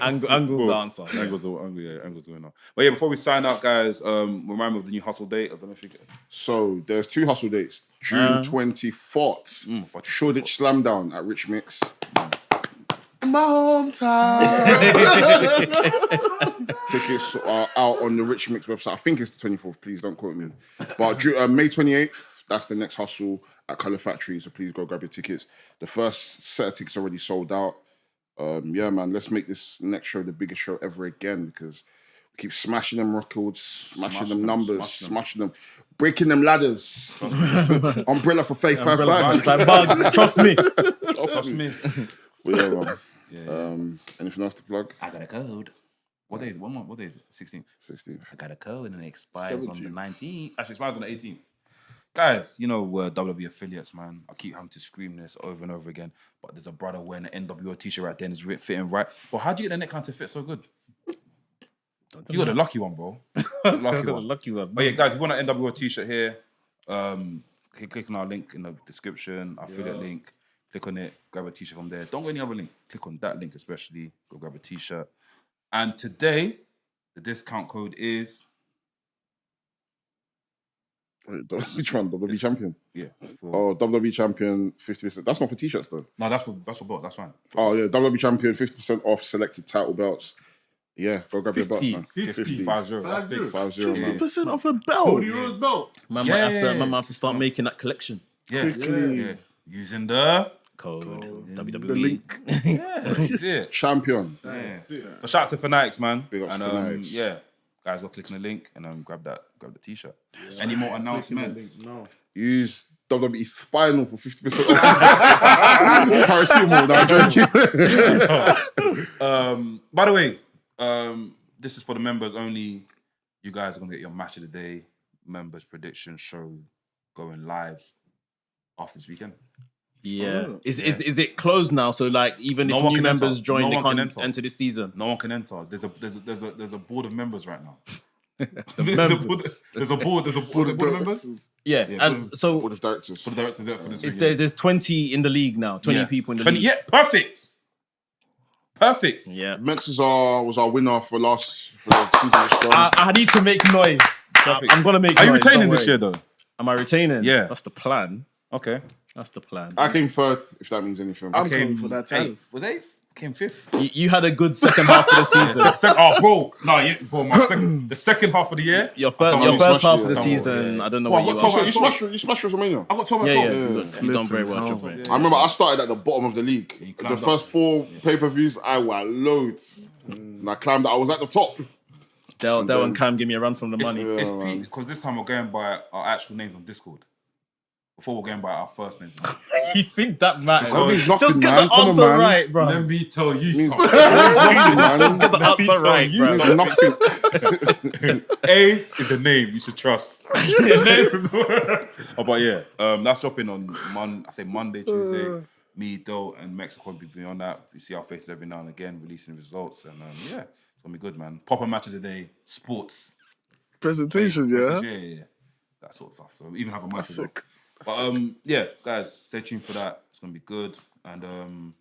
Angle's the answer. Angle's the winner. But yeah, before we sign out, guys, remind me of the new hustle date. I don't know if you get. So there's 2 hustle dates. June 24th, Shoreditch Slam Down at Rich Mix. My hometown. Tickets are out on the Rich Mix website. I think it's the 24th. Please don't quote me. But May 28th, that's the next hustle at Colour Factory. So please go grab your tickets. The first set of tickets already sold out. Yeah, man. Let's make this next show the biggest show ever again because We keep smashing them records, smashing them numbers, smashing them, breaking them ladders. Umbrella for fake 5 bags. 5 bags. Trust me. Trust me. But yeah, man. Anything else to plug? I got a code. What day is it? What day is it? 16th. 16th. I got a code and it expires on the 19th. Actually, it expires on the 18th. Guys, you know we're WWE affiliates, man. I keep having to scream this over and over again, but there's a brother wearing an NWO t-shirt right there and it's fitting right. But how'd you get the neckline to fit so good? You got the lucky one, bro. Lucky one. But yeah, guys, if you want an NWO t-shirt here, click on our link in the description, our affiliate link. Click on it, grab a t-shirt from there. Don't go any other link. Click on that link especially. Go grab a t-shirt. And today, the discount code is... Wait, which one? WWE Champion? Yeah. WWE Champion, 50%. That's not for t-shirts, though. No, that's for both. That's fine. Oh, yeah. WWE Champion, 50% off selected title belts. Yeah, go grab your belts, man. 50. 5-0. That's big. 5-0, man. 50% off a belt. Cody Rhodes belt. Man might have to start making that collection. Quickly. Using the Code WWE. The link. that's it. Champion. But shout out to Fanatics, man. Big up and Fanatics. yeah, guys, go click on the link and grab the t-shirt. Any more announcements? No. Use WWE Spinal for 50% off. Paracetamol, no, I'm joking. By the way, this is for the members only. You guys are gonna get your match of the day members prediction show going live after this weekend. Yeah. Is it closed now? So like even No if one new can members enter. join, No they one can can't enter. enter this season. No one can enter. There's a board of members right now. Members. There's a board of members. Yeah. Yeah, And so Board of directors. For the directors there for this if weekend. there's 20 in the league now, 20 people in the league. Yeah, perfect. Yeah. Mex was our winner for the season. I need to make noise. Perfect. I'm gonna make Are you noise, retaining don't this worry. year though? Am I retaining? Yeah. That's the plan. Okay. That's the plan. I came third, if that means anything. I'm coming for that title. Was 8th? Came 5th. You had a good second half of the season. Bro. No, the second half of the year. Your I can't first really half smash of the it. season, Yeah. I don't know Well, what I you got are. You smashed WrestleMania. I got 12 Yeah, at yeah. 12. You've done very well. I remember I started at the bottom of the league. you The climbed first up. 4 pay-per-views, I were loads. And I climbed, I was at the top. Dell and Cam give me a run from the money. It's because this time we're going by our actual names on Discord. Before we're going by our first names. You think that matters? That means nothing, Just get man. the Come on, answer man. right, bro. Let me tell you Means something. nothing, Just get the man. answer right, bro. Means nothing. A is a name you should trust. But yeah, that's dropping on Monday, Tuesday. Me, Doe, and Mexico will be on that. We see our faces every now and again, releasing results, and yeah, it's gonna be good, man. Proper match of the day, sports Presentation, yeah? yeah, that sort of stuff. So we even have a match That's as well. sick. But yeah, guys, stay tuned for that. It's gonna be good. And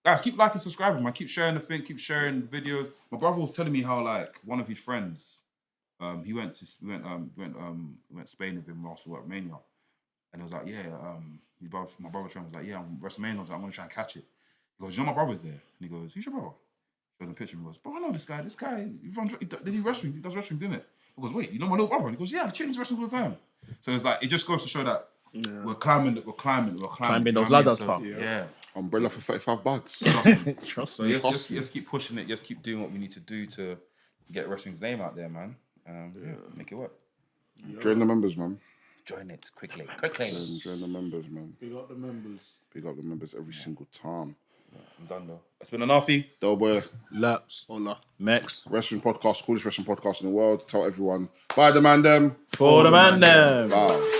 guys, keep liking, subscribing, man. Keep sharing the thing, keep sharing the videos. My brother was telling me how like one of his friends, he went Spain with him last WrestleMania, and he was like, yeah, my brother friend was like, yeah, I'm WrestleMania. I was like, I'm gonna try and catch it. He goes, you know my brother's there, and he goes, who's your brother? Showed him a picture and he goes, bro, I know this guy. This guy, he does wrestlings, innit? He goes, wait, you know my little brother? And he goes, yeah, the chickens wrestling all the time. So it's like, it just goes to show that we're climbing. Climbing you know those what I mean? ladders, So, fam. Yeah. Umbrella for 35 bucks. Trust So me. let's keep pushing it. Let's keep doing what we need to do to get wrestling's name out there, man. Make it work. Join the members, man. Join it quickly. Join the members, man. Big up the members. Big up the members every single time. I'm done though. It's been an Alfie. Doughboy, Laps. Hola. Mex. wrestling podcast, coolest wrestling podcast in the world. Tell everyone. Bye, the Mandem. For the Mandem. Wow.